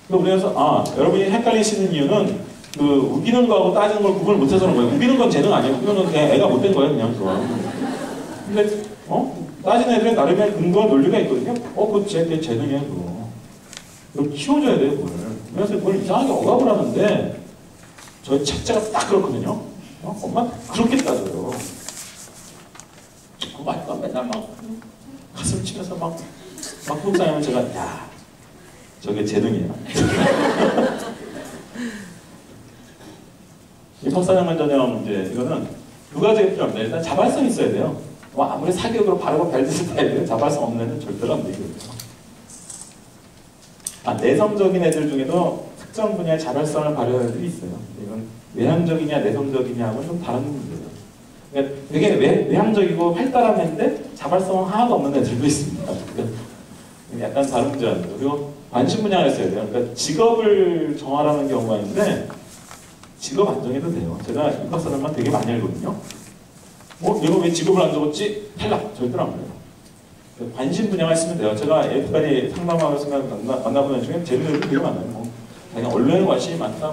그래서 여러분이 헷갈리시는 이유는 그 우기는 거하고 따지는 걸 구분을 못해서 그런 거예요. 우기는 건 재능 아니에요. 우기는 건 그냥 애가 못된 거예요. 그냥 그거. 근데 따지는 애들은 나름의 근거와 논리가 있거든요. 그거 제 재능이에요. 그걸 키워줘야 돼요. 그걸. 그래서 그걸 이상하게 억압을 하는데 저희 첫째가 딱 그렇거든요. 엄마 그렇게 따져요. 엄마가 맨날 막 가슴 치면서 막 속상하면 제가 야 저게 재능이야. 이 석사장관 전형 이제 이거는 두 가지가 필요합니다. 일단 자발성이 있어야 돼요. 뭐 아무리 사교육으로 바르고 별짓을 다 해도 자발성 없는 애는 절대로 안 되거든요. 내성적인 애들 중에도 특정 분야의 자발성을 발휘하는 애들이 있어요. 이건 외향적이냐 내성적이냐하고는 좀 다른 문제예요. 그러니까 되게 외향적이고 활달한 애인데 자발성은 하나도 없는 애들도 있습니다. 약간 다른 문제입니다. 그리고 관심 분야가 있어야 돼요. 그러니까 직업을 정하라는 경우가 있는데 직업 안 정해도 돼요. 제가 입학사람만 되게 많이 알거든요. 얘가 왜 직업을 안 적었지? 탈락! 절대로 안 그래요. 관심 분야가 있으면 돼요. 제가 여태까지 상담하면서 만나보는 중에 재미들도 되게 많아요. 그냥 언론에 관심이 많다,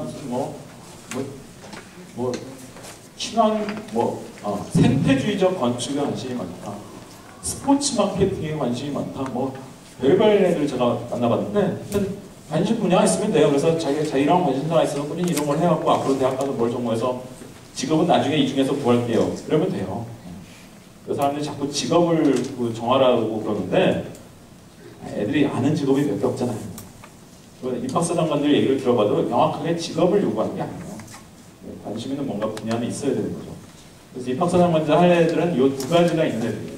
무슨 친환, 생태주의적 건축에 관심이 많다, 스포츠 마케팅에 관심이 많다, 별별 애들 제가 만나봤는데, 관심 분야가 있으면 돼요. 그래서 자기랑 관심사가 있으면 꾸준히 이런 걸 해갖고 앞으로 대학 가서 뭘 전공해서 직업은 나중에 이 중에서 구할게요. 그러면 돼요. 그 사람들이 자꾸 직업을 정하라고 그러는데 애들이 아는 직업이 몇 개 없잖아요. 입학사 장관들 얘기를 들어봐도 명확하게 직업을 요구하는 게 아니에요. 관심 있는 뭔가 분야는 있어야 되는 거죠. 그래서 입학사 장관들 할 애들은 이 두 가지가 있는 애들이에요.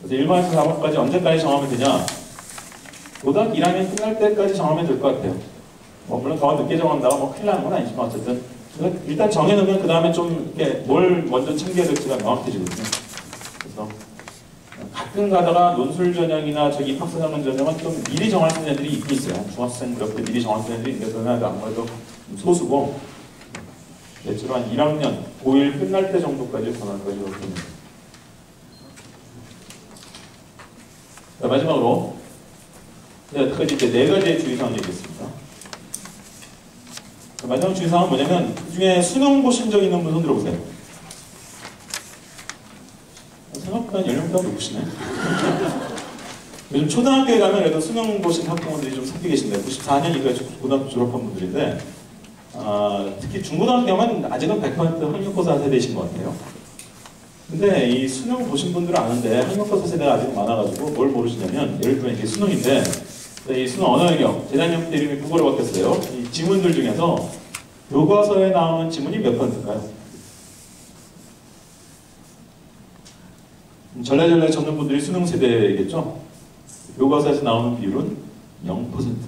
그래서 1번에서 4번까지 언제까지 정하면 되냐? 고등학교 1학년 끝날 때까지 정하면 될 것 같아요. 물론 더 늦게 정한다고 큰일 나는 건 아니지만 어쨌든 일단 정해놓으면 그 다음에 좀 이렇게 뭘 먼저 챙겨야 될지가 명확해지거든요. 그래서 가끔 가다가 논술 전형이나 저기 입학사 장관 전형은 좀 미리 정할 수 있는 애들이 있긴 있어요. 중학생 그렇게 미리 정할 수 있는 애들이 있는데 그러면 아무래도 소수고 대체로 한 1학년, 고1 끝날 때 정도까지 정하는 거죠. 자, 마지막으로 여기까지 이제 4가지의 주의사항을 얘기했습니다. 마지막 주의사항은 뭐냐면 그 중에 수능 보신 적 있는 분 손 들어보세요. 생각보다 연령대가 높으시네. 요즘 초등학교에 가면 그래도 수능 보신 학부모들이 좀 섞여 계신데 94년 이후에 고등학교 졸업한 분들인데 특히 중고등학교면 아직은 100% 학력고사 세대이신 것 같아요. 근데 이 수능 보신 분들은 아는데 학력고사 세대가 아직 많아가지고 뭘 모르시냐면 예를 들면 이게 수능인데 이 수능 언어영역, 재단형 때 이름이 국어로 바뀌었어요. 이 지문들 중에서 교과서에 나오는 지문이 몇 %일까요? 전래전래 적는 분들이 수능 세대겠죠? 교과서에서 나오는 비율은 0%입니다.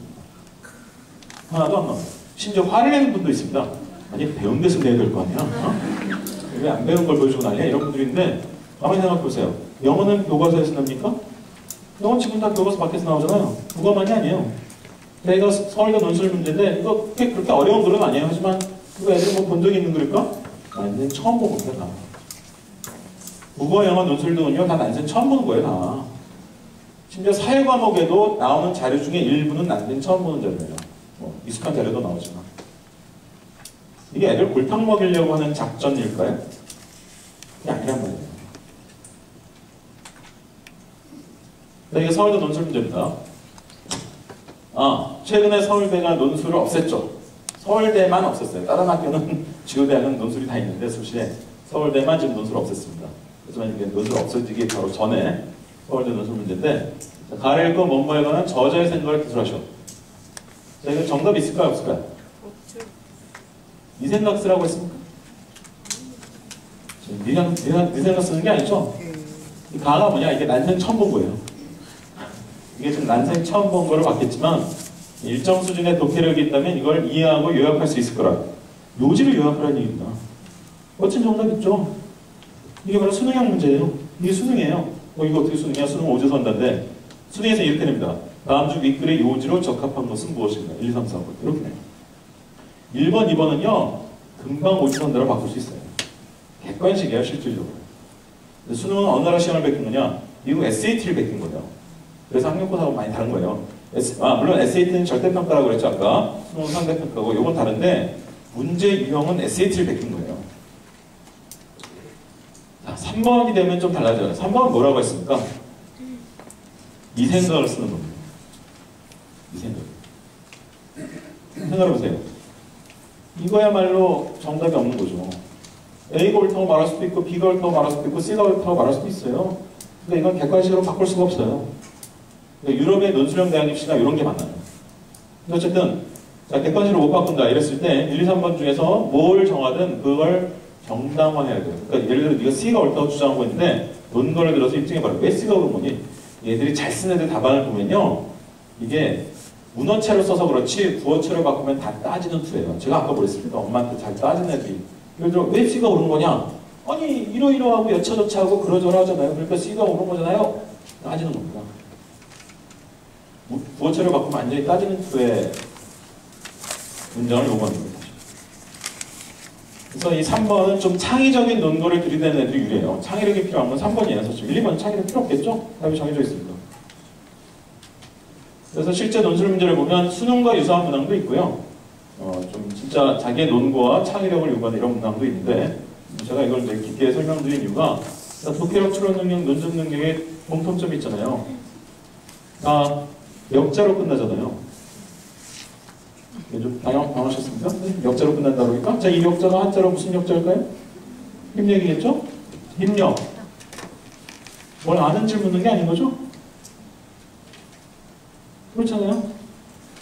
하나도 안 나와요. 심지어 화를 내는 분도 있습니다. 아니 배운 데서 내야 될 거 아니야? 왜 안 배운 걸 보여주고 난리야? 이런 분들인데 가만히 생각해보세요. 영어는 교과서에서 납니까? 영어 지금 다 교과서 밖에서 나오잖아요. 그거만이 아니에요. 제가 서울대 논술 문제인데 이거 그렇게 어려운 글은 아니에요. 하지만 그거 애들 뭐 본 적이 있는 글일까? 난생 처음 보는 거야 다. 국어, 영어, 논술 등은요 다 난생 처음 보는 거예요 다. 심지어 사회 과목에도 나오는 자료 중에 일부는 난생 처음 보는 자료예요. 뭐 익숙한 자료도 나오지만 이게 애들 골탕 먹이려고 하는 작전일까요? 그게 아니란 말이에요. 이게 서울대 논술 문제입니다. 최근에 서울대가 논술을 없앴죠. 서울대만 없앴어요. 다른 학교는 지구대학은 논술이 다 있는데 수시에 서울대만 지금 논술을 없앴습니다. 하지만 이게 논술 없어지기 바로 전에 서울대 논술 문제인데 가를 거 뭐뭐에 관한 저자의 생각을 기술하셔. 자, 이거 정답이 있을까요? 없을까요? 없죠. 네 생각 쓰라고 했습니까? 네 생각 쓰는 게 아니죠? 이 가가 뭐냐? 이게 난생 처음 본 거예요. 이게 지금 난생 처음 본 거를 봤겠지만 일정 수준의 독해력이 있다면 이걸 이해하고 요약할 수 있을 거라. 요지를 요약하라는 얘기입니다. 멋진 정답 있죠? 이게 바로 수능형 문제예요. 이게 수능이에요. 이거 어떻게 수능이야? 수능 오주선다인데 수능에서 이렇게 됩니다. 다음 주 윗글의 요지로 적합한 것은 무엇인가? 1, 2, 3, 4, 5 이렇게 돼요. 1번, 2번은요 금방 오주선다로 바꿀 수 있어요. 객관식이에요 실질적으로. 수능은 어느 나라 시험을 베낀 거냐? 미국 SAT를 베낀 거예요. 그래서 학력고사하고 많이 다른 거예요. 물론 SAT는 절대평가라고 그랬죠 아까. 수능은 상대평가고 이건 다른데 문제 유형은 SAT를 베낀 거예요. 자, 3번이 되면 좀 달라져요. 3번은 뭐라고 했습니까? 이 생각을 쓰는 겁니다. 이 생각. 생각해보세요. 이거야말로 정답이 없는 거죠. A가 옳다고 말할 수도 있고 B가 옳다고 말할 수도 있고 C가 옳다고 말할 수도 있어요. 근데 이건 객관식으로 바꿀 수가 없어요. 그러니까 유럽의 논술형 대학입시나 이런 게 많아요. 어쨌든 자, 객관식으로 못 바꾼다 이랬을 때 1, 2, 3번 중에서 뭘 정하든 그걸 정당화해야 돼요. 그러니까 예를 들어 네가 C가 옳다고 주장하고 있는데 논거를 들어서 입증해봐라. 왜 C가 옳은 거니? 얘들이 잘 쓴 애들 답안을 보면요. 이게 문어체로 써서 그렇지 구어체로 바꾸면 다 따지는 투예요. 제가 아까 그랬습니다. 엄마한테 잘 따지는 애들이. 예를 들어 왜 C가 옳은 거냐? 아니 이러이러하고 여차저차하고 그러저러 하잖아요. 그러니까 C가 옳은 거잖아요. 따지는 겁니다. 구어체로 바꾸면 완전히 따지는 투의 문장을 요구하는 겁니다. 그래서 이 3번은 좀 창의적인 논거를 들이대는 애들이 유리해요. 창의력이 필요한 건 3번이에요. 사실 1, 2번은 창의력 필요 없겠죠? 답이 정해져 있습니다. 그래서 실제 논술 문제를 보면 수능과 유사한 문항도 있고요. 좀 진짜 자기의 논거와 창의력을 요구하는 이런 문항도 있는데 제가 이걸 이제 깊게 설명드린 이유가 독해력, 추론 능력, 논증 능력의 공통점이 있잖아요. 다 역자로 끝나잖아요. 좀 당황하셨습니까? 역자로 끝난다 그러니까? 자, 이 역자가 한자로 무슨 역자일까요? 힘력이겠죠? 힘력. 뭘 아는 질 묻는 게 아닌 거죠? 그렇잖아요?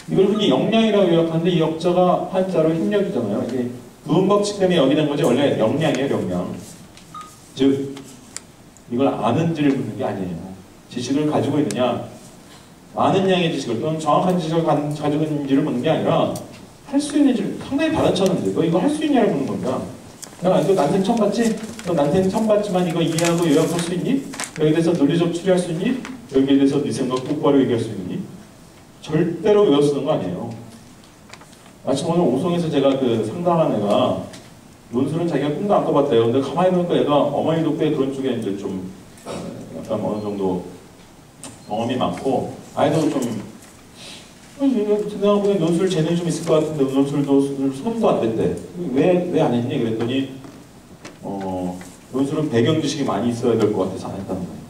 이걸 흔히 역량이라고 요약하는데 이 역자가 한자로 힘력이잖아요. 이게 부분 법칙 때문에 여기는 거지 원래 역량이에요, 역량. 즉 이걸 아는지를 묻는 게 아니에요. 지식을 가지고 있느냐, 많은 양의 지식을 또는 정확한 지식을 가지고 있는지를 묻는 게 아니라 할 수 있는지 상당히 받아쳤는데 너 이거 할 수 있냐를 묻는 겁니다. 야, 이거 난생 처음 봤지? 너 난생 처음 봤지만 이거 이해하고 요약할 수 있니? 여기에 대해서 논리적 추리할 수 있니? 여기에 대해서 네 생각 똑바로 얘기할 수 있니? 절대로 외워 쓰는 거 아니에요. 마침 오늘 오송에서 제가 그 상담한 애가 논술은 자기가 꿈도 안 꿔봤대요. 근데 가만히 보니까 얘가 어머니도 꽤 그런 쪽에 이제 좀 약간 어느 정도 경험이 많고 아이도 좀 생각해보면 논술 재능이 좀 있을 것 같은데 논술도 수능도 안 됐대. 왜 안 했니? 그랬더니 논술은 배경 지식이 많이 있어야 될 것 같아서 안 했다는 거예요.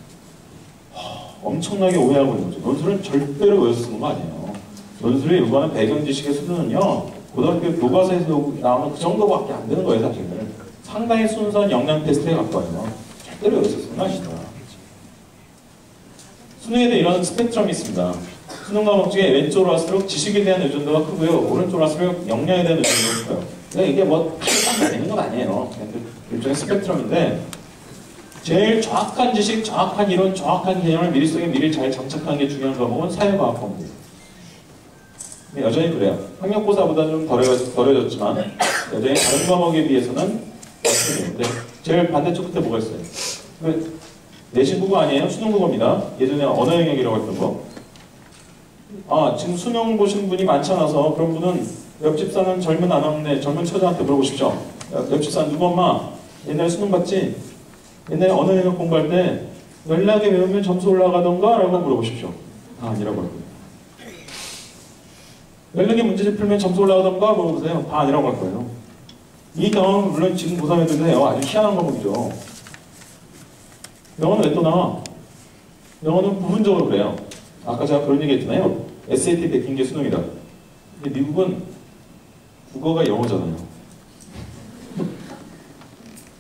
엄청나게 오해하고 있는 거죠. 논술은 절대로 외워서 쓰는 거 아니에요. 논술이 요구하는 배경 지식의 수준은요, 고등학교 교과서에서 나오는 그 정도밖에 안 되는 거예요, 사실. 상당히 순수한 역량 테스트에 가까워요. 절대로 외워서 쓰는 거 아니죠. 수능에도 이런 스펙트럼이 있습니다. 수능 과목 중에 왼쪽으로 갈수록 지식에 대한 의존도가 크고요. 오른쪽으로 갈수록 역량에 대한 의존도가 커요. 그러니까 이게 뭐 딱 되는 건 아니에요. 일종의 스펙트럼인데 제일 정확한 지식, 정확한 이론, 정확한 개념을 머릿속에 미리 잘 장착하는 게 중요한 과목은 사회과학 과목이에요. 여전히 그래요. 학력고사보다 좀 덜해졌지만 여전히 다른 과목에 비해서는 어떻게 제일 반대쪽 끝에 뭐가 있어요? 내신 국어 아니에요? 수능 국어입니다. 예전에 언어 영역이라고 했던 거. 지금 수능 보신 분이 많지 않아서 그런 분은 옆집 사는 젊은 아나운서, 젊은 처자한테 물어보십시오. 옆집 사는 누구 엄마? 옛날에 수능 봤지? 옛날에 언어 영역 공부할 때 연락에 외우면 점수 올라가던가? 라고 물어보십시오. 아니라고 할 거예요. 연락에 문제집 풀면 점수 올라가던가? 물어보세요. 다 아니라고 할 거예요. 이 경험은 물론 지금 고3 애들도 해요. 아주 희한한 과목이죠. 영어는 왜 또 나와? 영어는 부분적으로 그래요. 아까 제가 그런 얘기 했잖아요. SAT 100개 수능이다. 근데 미국은 국어가 영어잖아요.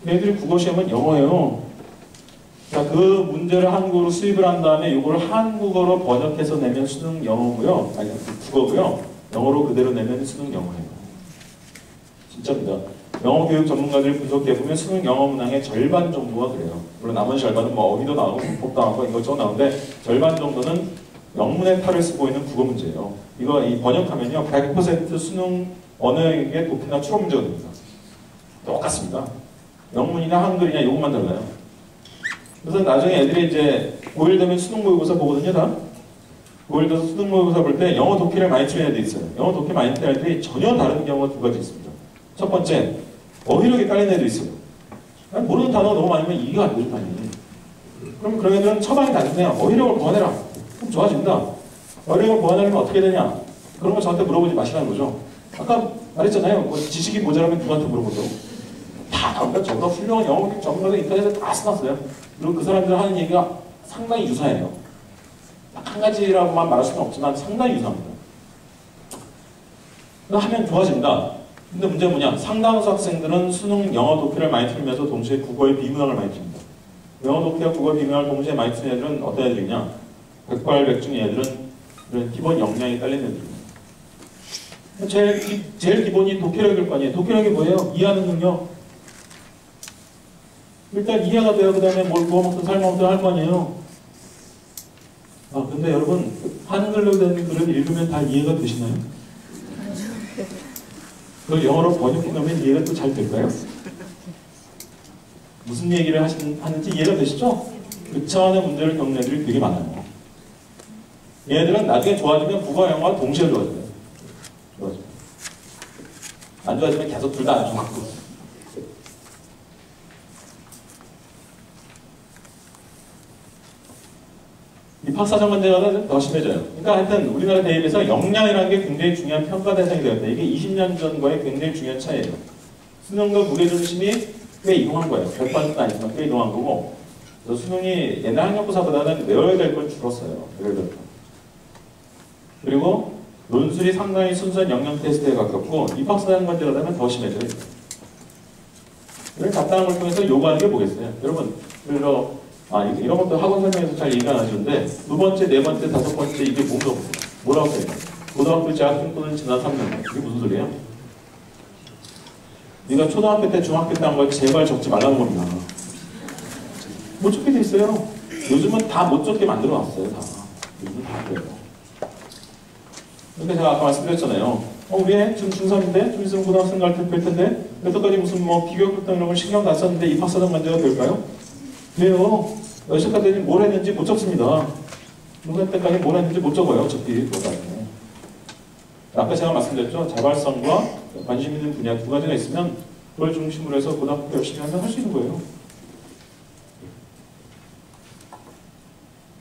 얘들이 국어 시험은 영어예요. 자, 그 문제를 한국어로 수입을 한 다음에 이걸 한국어로 번역해서 내면 수능 영어고요. 아니, 국어고요. 영어로 그대로 내면 수능 영어예요. 진짜입니다. 영어 교육 전문가들이 분석해보면 수능 영어 문항의 절반 정도가 그래요. 물론 나머지 절반은 뭐 어휘도 나오고 문법도 나오고 이것저것 나오는데 절반 정도는 영문의 탈을 쓰고 있는 국어 문제예요. 이거 번역하면요 100% 수능 어느 영역의 독해나 추론 문제가 됩니다. 똑같습니다. 영문이나 한글이나 이것만 달라요. 그래서 나중에 애들이 이제 고1 되면 수능 모의고사 보거든요. 다. 고1 돼서 수능 모의고사 볼 때 영어 독해를 많이 치는 애들이 있어요. 영어 독해 많이 치는 애들이 전혀 다른 경우가 두 가지 있습니다. 첫 번째, 어휘력이 깔린 애도 있어요. 모르는 단어가 너무 많으면 이해가 안 되죠, 당연히. 그럼 그런 애들은 처방이 다른데요. 어휘력을 보완해라. 그럼 좋아집니다. 어휘력을 보완하려면 어떻게 되냐? 그런 거 저한테 물어보지 마시라는 거죠. 아까 말했잖아요. 뭐 지식이 모자라면 누구한테 물어보죠. 다 나온다. 저보다 훌륭한 영어 교육 전문가들 인터넷에 다 써놨어요. 그리고 그 사람들 하는 얘기가 상당히 유사해요. 딱 한 가지라고만 말할 수는 없지만 상당히 유사합니다. 하면 좋아집니다. 근데 문제는 뭐냐? 상당수 학생들은 수능 영어 독해를 많이 틀면서 동시에 국어의 비문학을 많이 틉니다. 영어 독해와 국어 비문학을 동시에 많이 트는 애들은 어떤 애들이냐? 백발백중의 애들은 이런 기본 역량이 딸린 애들입니다. 제일 기본이 독해력일 거 아니에요. 독해력이 뭐예요? 이해하는 능력. 일단 이해가 돼요. 그 다음에 뭘 구워먹든 삶아먹든 할 거 아니에요. 근데 여러분 한글로 된 글을 읽으면 다 이해가 되시나요? 그걸 영어로 번역해 놓으면 이해가 또 잘 될까요? 무슨 얘기를 하는지 이해가 되시죠? 그 차원의 문제를 겪는 애들이 되게 많아요. 얘네들은 나중에 좋아지면 국어, 영어가 동시에 좋아져요. 안 좋아지면 계속 둘 다 안 좋아하고. 입학사정 문제가 더 심해져요. 그러니까 하여튼 우리나라 대입에서 역량이라는 게 굉장히 중요한 평가 대상이 되었다. 이게 20년 전과의 굉장히 중요한 차이예요. 수능도 무게중심이 꽤 이동한 거예요. 100%는 아니지만 꽤 이동한 거고, 그래서 수능이 옛날 학력고사보다는 외워야 될 걸 줄었어요. 외워야 될 걸. 그리고 논술이 상당히 순수한 역량 테스트에 가깝고 입학사정 문제가 되면 더 심해져요. 이런 간단한 걸 통해서 요구하는 게 뭐겠어요? 여러분, 이런 것도 학원 설명에서 잘 얘기 안 하시는데 두 번째, 네 번째, 다섯 번째 이게 뭔가 보세요. 뭐라고 써요? 고등학교 재학생권은 지난 3년. 이게 무슨 소리야? 네가 초등학교 때, 중학교 때 한 걸 제발 적지 말라는 겁니다. 못 적게 돼 있어요. 요즘은 다 못 적게 만들어 놨어요. 다. 요즘은 다 그래요. 그러니까 제가 아까 말씀드렸잖아요. 우리 지금 중3인데, 좀 있으면 고등학생 갈 텐데, 여태까지 무슨 뭐 비교육당 이런 걸 신경 안 썼는데 입학사정 문제가 될까요? 왜요? 여태까지 뭘 했는지 못 적습니다. 중3 때까지 뭘 했는지 못 적어요. 어차피 그거까지는. 아까 제가 말씀드렸죠. 자발성과 관심 있는 분야 두 가지가 있으면 그걸 중심으로 해서 고등학교 열심히 하면 할 수 있는 거예요.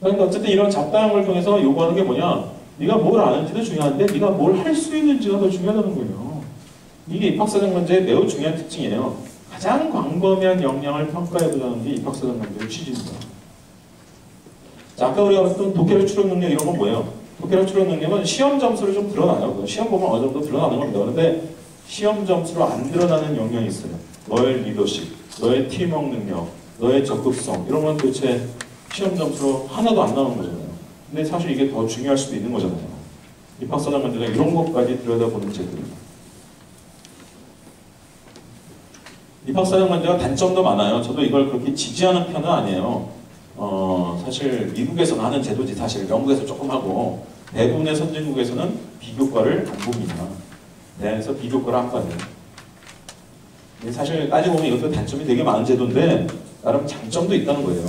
그러니까 어쨌든 이런 잡다한 걸 통해서 요구하는 게 뭐냐? 네가 뭘 아는지도 중요한데 네가 뭘 할 수 있는지가 더 중요하다는 거예요. 이게 입학사정 문제의 매우 중요한 특징이에요. 가장 광범위한 역량을 평가해보자는 게 입학사정 문제의 취지입니다. 자, 아까 우리가 봤던 독해력 추론 능력 이런 건 뭐예요? 독해력 추론 능력은 시험 점수를 좀 드러나요. 시험 보면 어느 정도 드러나는 겁니다. 그런데 시험 점수로 안 드러나는 역량이 있어요. 너의 리더십, 너의 팀워크 능력, 너의 적극성 이런 건 도대체 시험 점수로 하나도 안 나오는 거잖아요. 근데 사실 이게 더 중요할 수도 있는 거잖아요. 입학사정 문제가 이런 것까지 들여다보는 제도입니다. 입학사정 문제가 단점도 많아요. 저도 이걸 그렇게 지지하는 편은 아니에요. 사실 미국에서는 하는 제도지 사실 영국에서 조금 하고 대부분의 선진국에서는 비교과를 안 봅니다. 대안에서 비교과를 안 봐요. 사실 따지고 보면 이것도 단점이 되게 많은 제도인데 나름 장점도 있다는 거예요.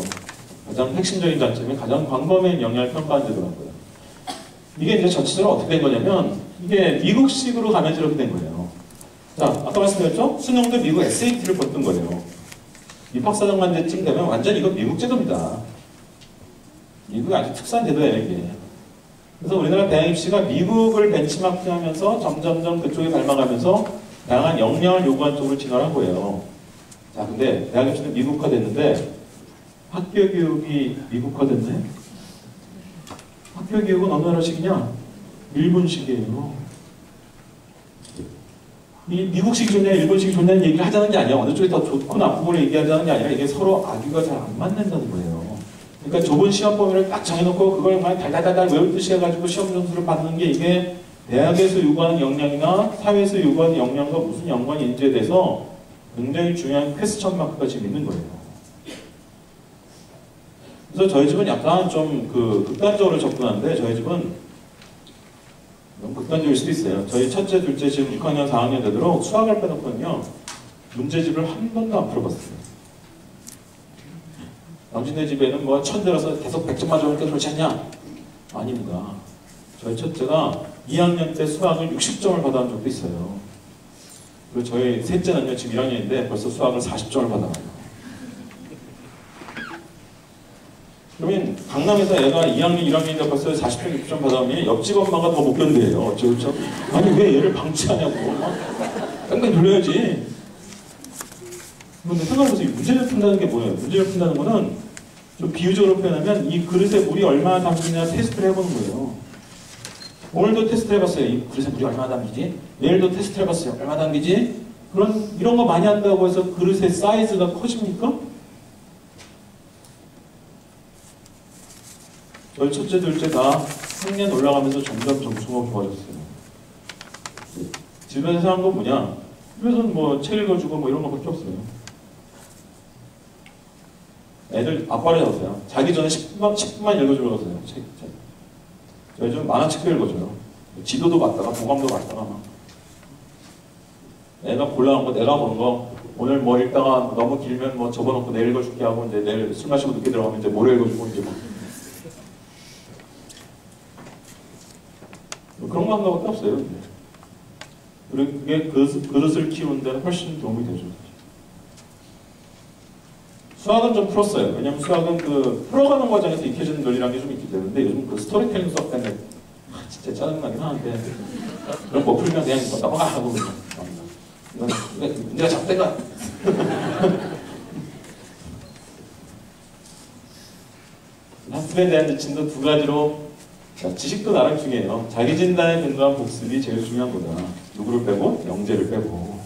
가장 핵심적인 장점이 가장 광범위한 영역을 평가하는 제도라고요. 이게 이제 전체적으로 어떻게 된 거냐면 이게 미국식으로 가면 이렇게 된 거예요. 자, 아까 말씀드렸죠? 수능도 미국 SAT를 봤던 거예요. 입학사정관제쯤 되면 완전 이거 미국 제도입니다. 미국이 아주 특수한 제도예요, 이게. 그래서 우리나라 대학 입시가 미국을 벤치마킹하면서 점점점 그쪽에 닮아가면서 다양한 역량을 요구한 쪽으로 진화를 한 거예요. 자, 근데 대학 입시는 미국화됐는데 학교 교육이 미국화됐네? 학교 교육은 어느 나라식이냐? 일본식이에요. 이 미국식이 좋냐, 일본식이 좋냐는 얘기를 하자는 게 아니야. 어느 쪽이 더 좋고 나쁘고를 얘기하자는 게 아니라 이게 서로 악유가 잘 안 맞는다는 거예요. 그러니까 좁은 시험 범위를 딱 정해놓고 그걸 막 달달달달 외우듯이 해가지고 시험 점수를 받는 게 이게 대학에서 요구하는 역량이나 사회에서 요구하는 역량과 무슨 연관이 있는지에 대해서 굉장히 중요한 퀘스천 마크가 지금 있는 거예요. 그래서 저희 집은 약간 좀 극단적으로 접근하는데 저희 집은 너무 극단적일 수도 있어요. 저희 첫째, 둘째 지금 6학년, 4학년 되도록 수학을 빼놓고는요. 문제집을 한 번도 안 풀어봤어요. 당신네 집에는 뭐 천재라서 계속 100점 맞아오니까 그렇지 않냐? 아닙니다. 저희 첫째가 2학년 때 수학을 60점을 받아온 적도 있어요. 그리고 저희 셋째는요. 지금 1학년인데 벌써 수학을 40점을 받아와요. 그러면 강남에서 애가 2학년, 1학년인데 벌써 40점, 60점 받아오면 옆집 엄마가 더 못 견뎌요. 어쩌고저쩌고. 아니 왜 얘를 방치하냐고. 뺑뺑 돌려야지. 그런데 생각해보세요. 문제를 푼다는 게 뭐예요? 문제를 푼다는 거는 좀 비유적으로 표현하면 이 그릇에 물이 얼마나 담기냐 테스트를 해보는 거예요. 오늘도 테스트 해봤어요. 이 그릇에 물이 얼마나 담기지? 내일도 테스트 해봤어요. 얼마나 담기지? 이런 거 많이 한다고 해서 그릇의 사이즈가 커집니까? 저희 첫째, 둘째 다 학년 올라가면서 점점 점수가 좋아졌어요. 집에서 한 건 뭐냐? 집에서는 뭐 책 읽어주고 뭐 이런 거밖에 없어요. 애들 아빠를 해보세요. 자기 전에 10분만 읽어주려고 하세요. 책. 저희 좀 만화책도 읽어줘요. 지도도 봤다가 보감도 봤다가 막. 애가 골라온 거 내가 보는 거 오늘 뭐 읽다가 너무 길면 뭐 접어놓고 내일 읽어줄게 하고 이제 내일 술 마시고 늦게 들어가면 이제 모레 읽어주고 이제 막. 그런 거 한 거밖에 없어요. 그리고 그게 그릇을 키우는 데는 훨씬 도움이 되죠. 수학은 좀 풀었어요. 왜냐면 수학은 풀어가는 과정에서 익혀지는 논리라는 게 좀 있기 때문에 요즘 스토리텔링 수업 때문에 진짜 짜증나긴 하는데 그런 거 풀면 그냥 넘어가 하고 그냥 이건 문제가 작대가 학습에 대한 지침도 두 가지로 지식도 나름 중요해요. 자기 진단에 근거한 복습이 제일 중요한 거다. 누구를 빼고? 영재를 빼고.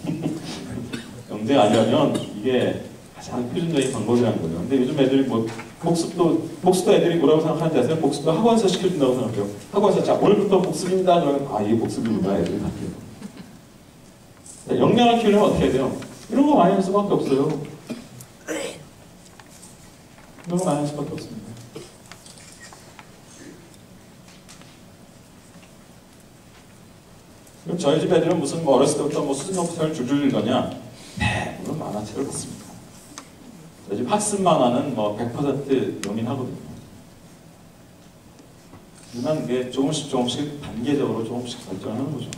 영재가 아니라면 이게 가장 표준적인 방법이라는 거예요. 근데 요즘 애들이 뭐 복습도 애들이 뭐라고 생각하는지 아세요? 복습도 학원에서 시켜준다고 생각해요. 학원에서 자 오늘부터 복습입니다. 그러면 아 이게 복습이구나 애들이 생각해요. 역량을 키우려면 어떻게 해야 돼요? 이런 거 많이 할 수밖에 없어요. 이런 거 많이 할 수밖에 없습니다. 그럼 저희 집 애들은 무슨 뭐 어렸을 때부터 뭐 수준업사를 줄줄 읽었냐? 네, 물론 만화책을 봤습니다. 저희 집 학습 만화는 뭐 100% 용인하거든요. 하지만 이게 조금씩 단계적으로 조금씩 발전하는 거죠.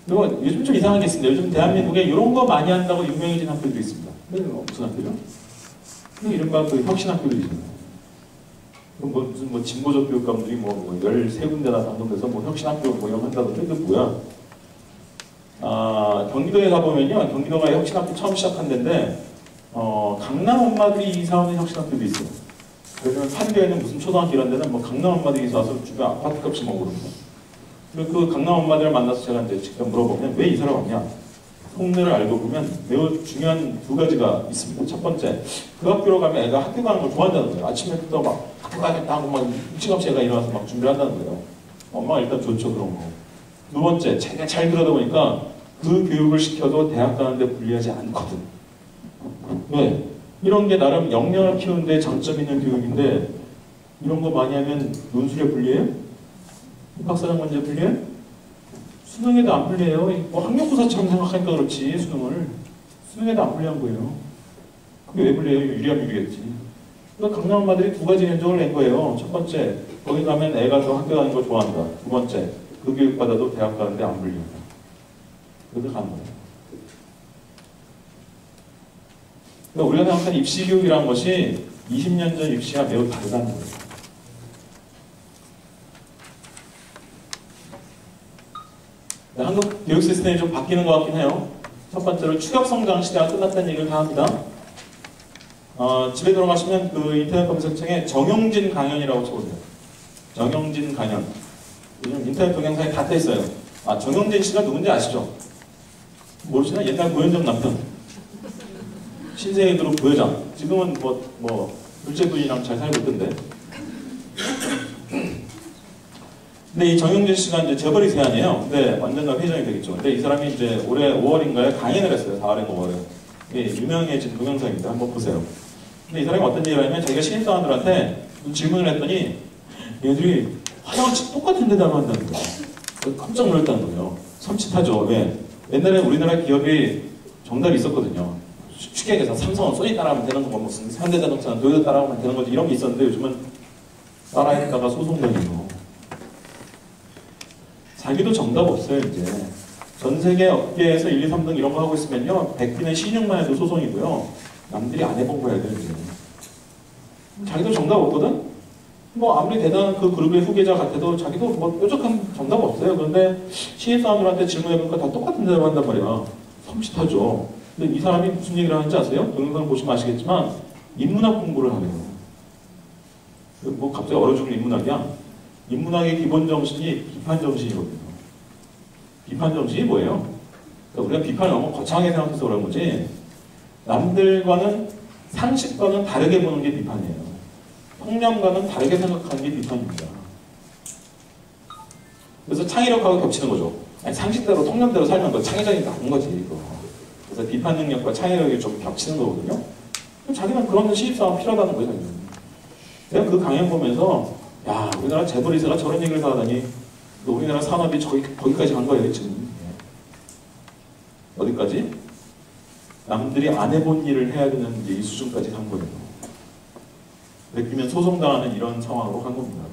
그리고 요즘 좀 이상한 게 있습니다. 요즘 대한민국에 이런 거 많이 한다고 유명해진 학교도 있습니다. 무슨 학교죠? 이른바 그 혁신학교도 있잖아요. 그럼 무슨 진보적 교육감들이 13군데나 당선돼서 혁신학교 이런 한다던데 이게 뭐야? 경기도에 가보면요. 경기도가 혁신학교 처음 시작한 데인데 강남 엄마들이 이사하는 혁신학교도 있어요. 그러면 판교에는 무슨 초등학교 이런 데는 강남 엄마들이 이사 와서 주변 아파트 값이 그럽니다. 그 강남 엄마들을 만나서 제가 이제 직접 물어보면 왜 이사를 왔냐? 속내를 알고 보면 매우 중요한 두 가지가 있습니다. 첫 번째, 그 학교로 가면 애가 학교 가는 걸 좋아한다는 거예요. 아침에부터 학교 가겠다 하고 일찌감치 애가 일어나서 준비를 한다는 거예요. 엄마가 일단 좋죠, 그런 거. 두 번째, 자기가 잘 그러다 보니까 그 교육을 시켜도 대학 가는데 불리하지 않거든. 왜? 이런 게 나름 역량을 키우는데 장점 있는 교육인데 이런 거 많이 하면 논술에 불리해요? 박사장 문제 불리해요? 수능에도 안 불리해요. 학력고사처럼 생각하니까 그렇지 수능에도 안 불리한 거예요. 그게 왜 불리해요? 유리하면 유리했지. 그러니까 강남 엄마들이 두 가지 견적을 낸 거예요. 첫 번째, 거기 가면 애가 더 학교 가는 거 좋아한다. 두 번째, 그 교육받아도 대학 가는데 안 불린다. 그래서 가는 거예요. 그러니까 우리가 생각하는 입시교육이라는 것이 20년 전 입시와 매우 다르다는 거예요. 한국 교육 시스템이 좀 바뀌는 것 같긴 해요. 첫 번째로 추격성장 시대가 끝났다는 얘기를 다 합니다. 집에 들어가시면 그 인터넷 검색창에 정용진 강연이라고 쳐보세요. 정용진 강연. 요즘 인터넷 동영상에 다 떠있어요. 정용진 씨가 누군지 아시죠? 모르시나? 옛날 고현정 남편. 신세계 그룹 부회장. 지금은 둘째 부인이랑 잘 살고 있던데. 근데 이 정용진 씨가 이제 재벌이 세안이에요. 근데 언젠가 회장이 되겠죠. 근데 이 사람이 이제 올해 5월인가에 강연을 했어요. 4월인가 5월에. 이게 유명해진 동영상입니다. 한번 보세요. 근데 이 사람이 어떤 얘기를 하냐면 자기가 신입사원들한테 질문을 했더니 얘들이 화장실 똑같은 데다가 한다는 거예요. 깜짝 놀랐다는 거예요. 섬찟하죠. 왜? 옛날에 우리나라 기업이 정답이 있었거든요. 쉽게 얘기해서 삼성은 소니 따라하면 되는 거, 무슨 현대자동차는 도요타 따라하면 되는 거지 이런 게 있었는데 요즘은 따라했다가 소송당해요. 자기도 정답 없어요, 이제. 전 세계 업계에서 1, 2, 3등 이런 거 하고 있으면요, 100기는 신용만 해도 소송이고요. 남들이 안 해본 거야, 이제. 자기도 정답 없거든? 아무리 대단한 그 그룹의 후계자 같아도 자기도 뾰족한 정답 없어요. 그런데 신입사원들한테 질문해보니까 다 똑같은 대답을 한단 말이야. 섬찟하죠. 근데 이 사람이 무슨 얘기를 하는지 아세요? 동영상을 보시면 아시겠지만, 인문학 공부를 하네요. 갑자기 얼어 죽을 인문학이야? 인문학의 기본 정신이 비판 정신이거든요. 비판 정신이 뭐예요? 그러니까 우리가 비판을 너무 거창하게 생각해서 그런 거지, 남들과는 상식과는 다르게 보는 게 비판이에요. 통념과는 다르게 생각하는 게 비판입니다. 그래서 창의력하고 겹치는 거죠. 상식대로 통념대로 살면 그 창의적인 게 아닌 거지. 이거. 그래서 비판 능력과 창의력이 좀 겹치는 거거든요. 그럼 자기는 그런 신입사원 필요하다는 거예요. 자기는. 내가 그 강연 보면서 야, 우리나라 재벌이사가 저런 얘기를 다 하다니 우리나라 산업이 거기까지 간 거예요, 지금. 어디까지? 남들이 안 해본 일을 해야 되는 이제 이 수준까지 간 거예요. 느끼면 소송당하는 이런 상황으로 간 겁니다.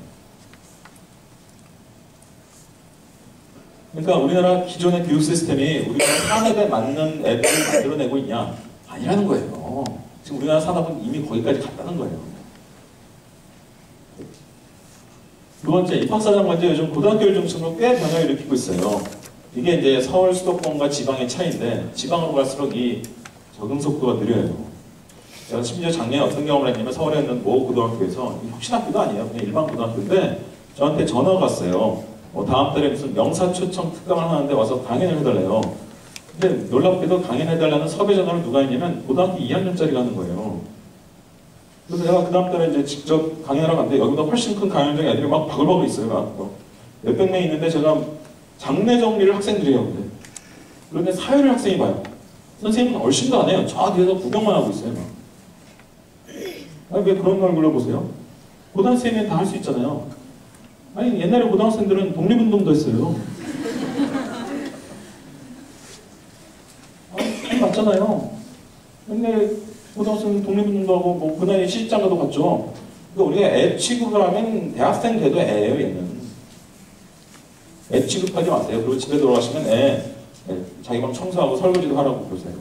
그러니까 우리나라 기존의 교육 시스템이 우리나라 산업에 맞는 애들을 만들어내고 있냐? 아니라는 거예요. 지금 우리나라 산업은 이미 거기까지 갔다는 거예요. 두 번째, 입학사정 문제 요즘 고등학교를 중심으로 꽤 변화를 일으키고 있어요. 이게 이제 서울 수도권과 지방의 차이인데 지방으로 갈수록 이 적응 속도가 느려요. 제가 심지어 작년에 어떤 경험을 했냐면 서울에 있는 모 고등학교에서 혁신학교도 아니에요. 그냥 일반 고등학교인데 저한테 전화가 왔어요. 다음 달에 무슨 명사초청 특강을 하는데 와서 강연을 해달래요. 근데 놀랍게도 강연해달라는 섭외 전화를 누가 했냐면 고등학교 2학년짜리가 하는 거예요. 그래서 내가 그 다음 달에 이제 직접 강연하러 갔는데 여기보다 훨씬 큰 강연장에 애들이 막 바글바글 있어요. 막 몇백 명 있는데 제가 장례 정리를 학생들이 해요. 그런데 사회를 학생이 봐요. 선생님은 얼씬도 안 해요. 저 뒤에서 구경만 하고 있어요. 막. 아니, 왜 그런 걸 물어보세요? 고등학생은 다 할 수 있잖아요. 아니, 옛날에 고등학생들은 독립운동도 했어요. 아니, 맞잖아요. 근데 고등학생 독립운동도 하고 뭐 그 나이에 시집장가도 갔죠. 그러니까 우리가 애 취급을 하면 대학생 돼도 애예요, 얘는. 애 취급하지 마세요. 그리고 집에 돌아가시면 자기 방 청소하고 설거지도 하라고 그러세요.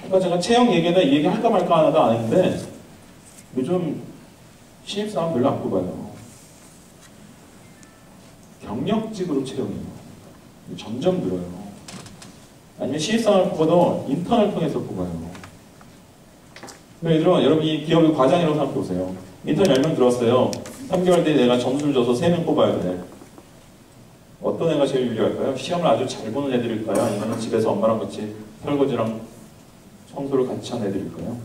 아까 제가 채용 얘기나 이 얘기 할까 말까 하나도 안 했는데 요즘 신입사원 별로 안 뽑아요. 경력직으로 채용해요. 점점 늘어요. 아니면 신입사원을 뽑아도 인턴을 통해서 뽑아요. 예를 들어 여러분이 기업의 과장이라고 생각해보세요. 인턴 10명 들어왔어요. 3개월 뒤에 내가 점수를 줘서 3명 뽑아야 돼. 어떤 애가 제일 유리할까요? 시험을 아주 잘 보는 애들일까요? 아니면 집에서 엄마랑 같이 설거지랑 청소를 같이 한 애들일까요?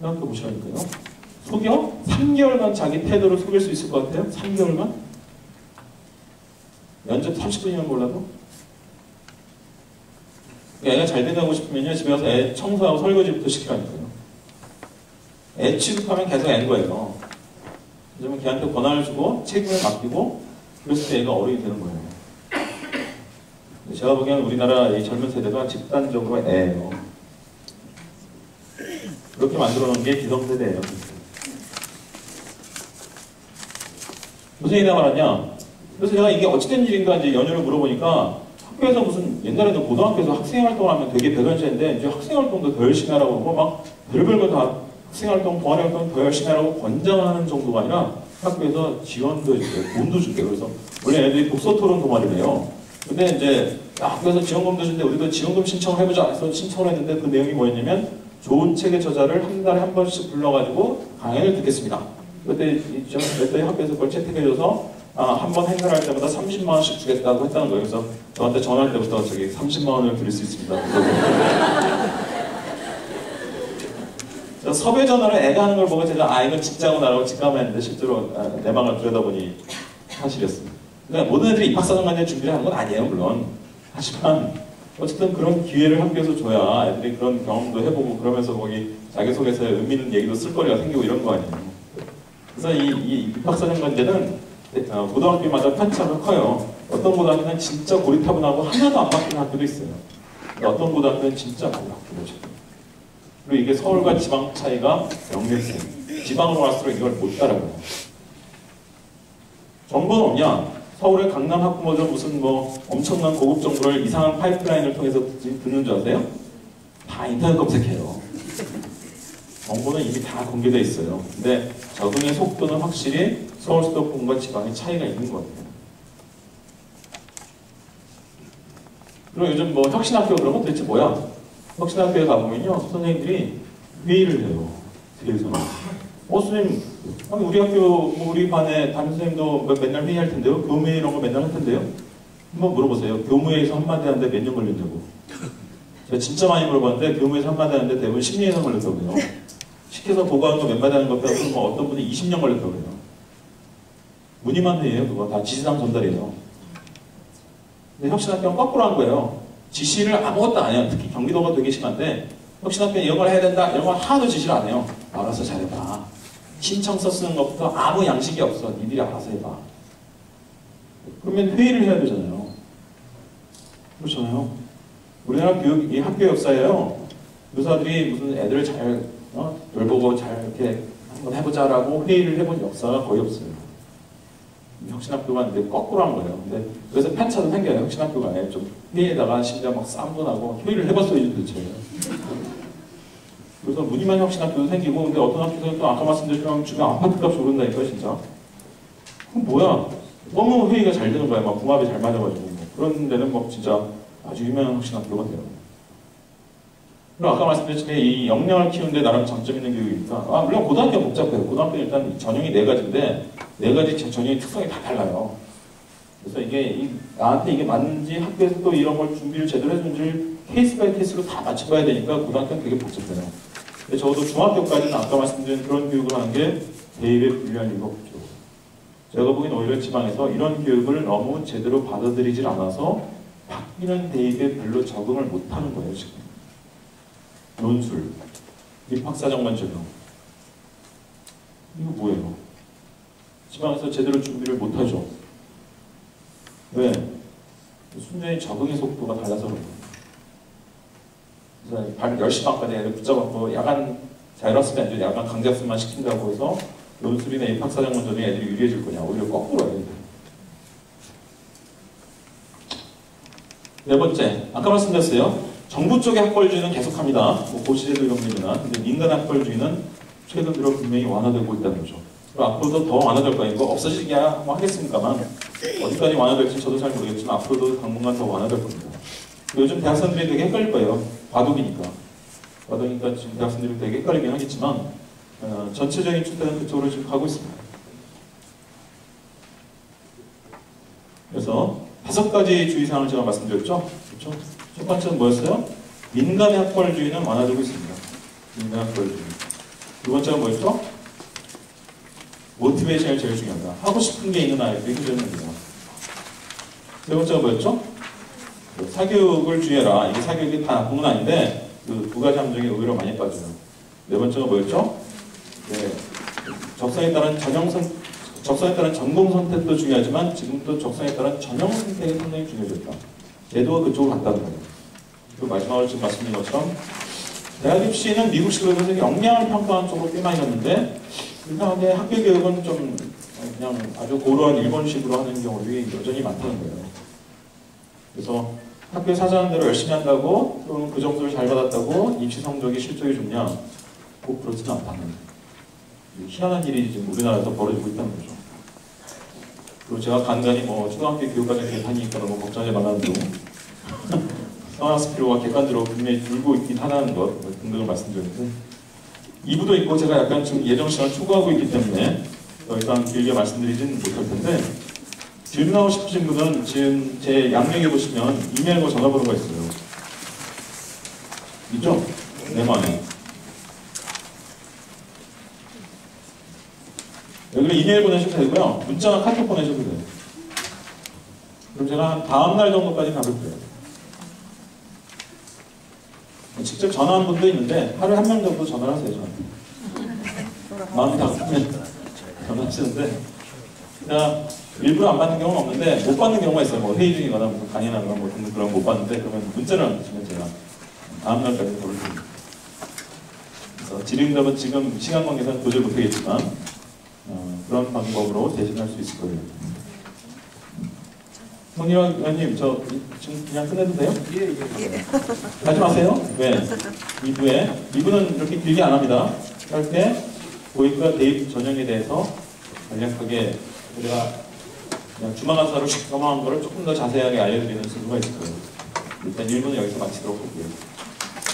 생각해 보시라니까요. 속여? 3개월간 자기 태도를 속일 수 있을 것 같아요? 3개월간? 면접 30분이면 몰라도? 애가 잘 된다고 싶으면요, 집에 가서 애 청소하고 설거지부터 시키라니까요. 애 취급하면 계속 애인 거예요. 그러면 걔한테 권한을 주고 책임을 맡기고 그랬을 때 애가 어른이 되는 거예요. 제가 보기에는 우리나라 이 젊은 세대가 집단적으로 애예요. 그렇게 만들어 놓은 게 기성세대예요. 무슨 얘기가 말하냐? 그래서 제가 이게 어찌된 일인가 이제 연유를 물어보니까 학교에서 무슨 옛날에는 고등학교에서 학생활동을 하면 되게 배관시인데 이제 학생활동도 더 열심히 하라고 그러고 막 별별 거 다 학생활동, 동아리활동 더 열심히 하라고 권장하는 정도가 아니라 학교에서 지원도 해주고요. 돈도 줄게요. 그래서 원래 애들이 독서토론 동아리래요. 근데 이제 학교에서 지원금도 주는데 우리도 지원금 신청을 해보자 해서 신청을 했는데 그 내용이 뭐였냐면 좋은 책의 저자를 한 달에 한 번씩 불러가지고 강연을 듣겠습니다. 그때 학교에서 그걸 채택해줘서 한 번 행사를 할 때마다 30만 원씩 주겠다고 했다는 거예요. 그래서 저한테 전화할 때부터 저기 30만 원을 드릴 수 있습니다. 섭외 전화를 애가 하는 걸 보고 제가 이건 진짜구나 라고 직감했는데 실제로 내 방을 들여다보니 사실이었습니다. 그러니까 모든 애들이 입학사정관제 준비를 하는 건 아니에요, 물론. 하지만 어쨌든 그런 기회를 학교에서 줘야 애들이 그런 경험도 해보고 그러면서 거기 자기소개서에 의미 있는 얘기도 쓸거리가 생기고 이런 거 아니에요. 그래서 이 입학사정관제는 고등학교마다 편차가 커요. 어떤 고등학교는 진짜 고리타분하고 하나도 안 바뀌는 학교도 있어요. 어떤 고등학교는 진짜 많이 바뀌어요. 그리고 이게 서울과 지방 차이가 명백해요. 지방으로 갈수록 이걸 못 따라가요. 정보는 없냐? 서울의 강남 학부모들 무슨 뭐 엄청난 고급 정보를 이상한 파이프라인을 통해서 듣는 줄 아세요? 다 인터넷 검색해요. 정보는 이미 다 공개되어 있어요. 근데 적응의 속도는 확실히 서울 수도권과 지방의 차이가 있는 것 같아요. 그리고 요즘 뭐 혁신학교 그러면 도대체 뭐야? 혁신학교에 가보면요, 선생님들이 회의를 해요. 뒤에서. 선생님, 우리 학교, 우리 반에 담임 선생님도 맨날 회의할 텐데요? 교무회 이런 거 맨날 할 텐데요? 한번 물어보세요. 교무회에서 한마디 하는데 몇 년 걸린다고? 제가 진짜 많이 물어봤는데, 교무회에서 한마디 하는데 대부분 10년 이상 걸렸다고 해요. 시켜서 보고하는 거 몇 마디 하는 거 빼고 뭐 어떤 분이 20년 걸렸다고 해요. 문의만 회의예요, 그거. 다 지시상 전달이에요. 근데 혁신학교는 거꾸로 한 거예요. 지시를 아무것도 안 해요. 특히 경기도가 되게 심한데 혁신학교는 이런 걸 해야 된다. 이런 걸 하나도 지시를 안 해요. 알아서 잘해봐. 신청서 쓰는 것부터 아무 양식이 없어. 니들이 알아서 해봐. 그러면 회의를 해야 되잖아요. 그렇잖아요. 우리나라 이 학교 역사예요. 교사들이 무슨 애들을 잘 돌보고 잘 이렇게 한번 해보자라고 회의를 해본 역사가 거의 없어요. 혁신학교가 이제 거꾸로 한 거예요. 근데 그래서 편차도 생겨요. 혁신학교가 좀 회의에다가 심지어 막 싸움도 나고 회의를 해봤어요, 도대체. 그래서 무늬만 혁신학교도 생기고, 근데 어떤 학교는 또 아까 말씀드린 주변 아파트값이 오른다니까 진짜. 그럼 뭐야? 너무 회의가 잘 되는 거야. 막 궁합이 잘 맞아가지고. 그런 데는 뭐 진짜 아주 유명한 혁신학교가 돼요. 그리고 아까 말씀드렸지만 이 역량을 키우는데 나름 장점 있는 교육이니까 물론 고등학교는 복잡해요. 고등학교는 일단 전형이 4가지인데 4가지 전형의 특성이 다 달라요. 그래서 이게 나한테 이게 맞는지 학교에서 또 이런 걸 준비를 제대로 해준지 케이스 바이 케이스로 다 맞춰봐야 되니까 고등학교는 되게 복잡해요. 근데 적어도 중학교까지는 아까 말씀드린 그런 교육을 하는 게 대입에 불리할 이유가 없죠. 제가 보기엔 오히려 지방에서 이런 교육을 너무 제대로 받아들이질 않아서 바뀌는 대입에 별로 적응을 못하는 거예요, 지금. 논술, 입학사정관 적용. 이거 뭐예요? 지방에서 제대로 준비를 못하죠. 왜? 순전히 적응의 속도가 달라서 그래요. 그래서 10시반까지 애들 붙잡아서 야간 자율학습이 아니죠. 야간 강제학습만 시킨다고 해서 논술이나 입학사정관 적용에 애들이 유리해질 거냐. 오히려 거꾸로 해야 돼요. 네 번째, 아까 말씀드렸어요. 정부 쪽의 학벌주의는 계속합니다. 뭐 고시제도 이론입니다. 근데 민간 학벌주의는 최근 들어 분명히 완화되고 있다는 거죠. 앞으로도 더 완화될 거예요. 이거 없어지기야 뭐 하겠습니까만 어디까지 완화될지 저도 잘 모르겠지만 앞으로도 당분간 더 완화될 겁니다. 요즘 대학생들이 되게 헷갈릴 거예요. 바둑이니까 지금 대학생들이 되게 헷갈리긴 하겠지만 전체적인 추세는 그쪽으로 지금 가고 있습니다. 그래서 5가지 주의사항을 제가 말씀드렸죠. 그렇죠? 첫 번째는 뭐였어요? 민간의 학벌주의는 완화되고 있습니다. 민간 학벌주의. 두 번째가 뭐였죠? 모티베이션이 제일 중요하다. 하고 싶은 게 있는 아이들이 교정입니다. 세 번째가 뭐였죠? 사교육을 주의해라. 이게 사교육이 다 나쁜 건 아닌데 그 두 가지 함정에 의외로 많이 빠져요. 네 번째가 뭐였죠? 네, 적성에 따른 전공 선택도 중요하지만 지금도 적성에 따른 전형 선택이 상당히 중요해졌다. 제도가 그쪽으로 갔다는 거예요. 그리고 마지막으로 지금 말씀드린 것처럼 대학 입시는 미국식으로 해서 역량을 평가하는 쪽으로 꽤 많이 갔는데 이상하게 학교 교육은 좀 그냥 아주 고루한 일본식으로 하는 경우들이 여전히 많다는 거예요. 그래서 학교에 사자는 대로 열심히 한다고 또는 그 점수를 잘 받았다고 입시 성적이 실적이 좋냐? 꼭 그렇지는 않다는 희한한 일이 지금 우리나라에서 벌어지고 있다는 거죠. 그리고 제가 간간히 뭐 초등학교 교육과정에 다니니까 너무 걱정하지 말라는 등 상황학습 필요가 객관적으로 분명히 줄고 있긴 하다는 것 등등을 말씀드렸는데 2부도 있고 제가 약간 지금 예정 시간을 초과하고 있기 때문에 더 이상 길게 말씀드리진 못할 텐데 질문하고 싶으신 분은 지금 제 양면에 보시면 이메일과 전화번호가 있어요. 있죠? 네모안에. 여기로 이메일 보내셔도 되고요. 문자나 카톡 보내셔도 돼요. 그럼 제가 한 다음날 정도까지 가볼 거예요. 직접 전화한 분도 있는데 하루에 한 명 정도 전화를 하세요. 저한테. 마음이 다급하면 전화하시는데 제가 일부러 안 받는 경우는 없는데 못 받는 경우가 있어요. 뭐 회의 중이거나 무슨 강의나 그런 거 그런 거 못 받는데 그러면 문자를 안 주시면 제가 다음날까지 걸을 겁니다. 그래서 질의응답은 지금 시간 관계상 도저히 못하겠지만 그런 방법으로 대신할 수 있을 거예요. 성일화 의원님, 저 지금 그냥 끝내도 돼요? 예. 가지 마세요. 왜? 2부는 이렇게 길게 안 합니다. 짧게 고입과 대입 전형에 대해서 간략하게 우리가 그냥 주마가사로 넘어간 거를 조금 더 자세하게 알려드리는 순서가 있을 거예요. 일단 1부는 여기서 마치도록 할게요.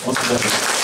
고맙습니다.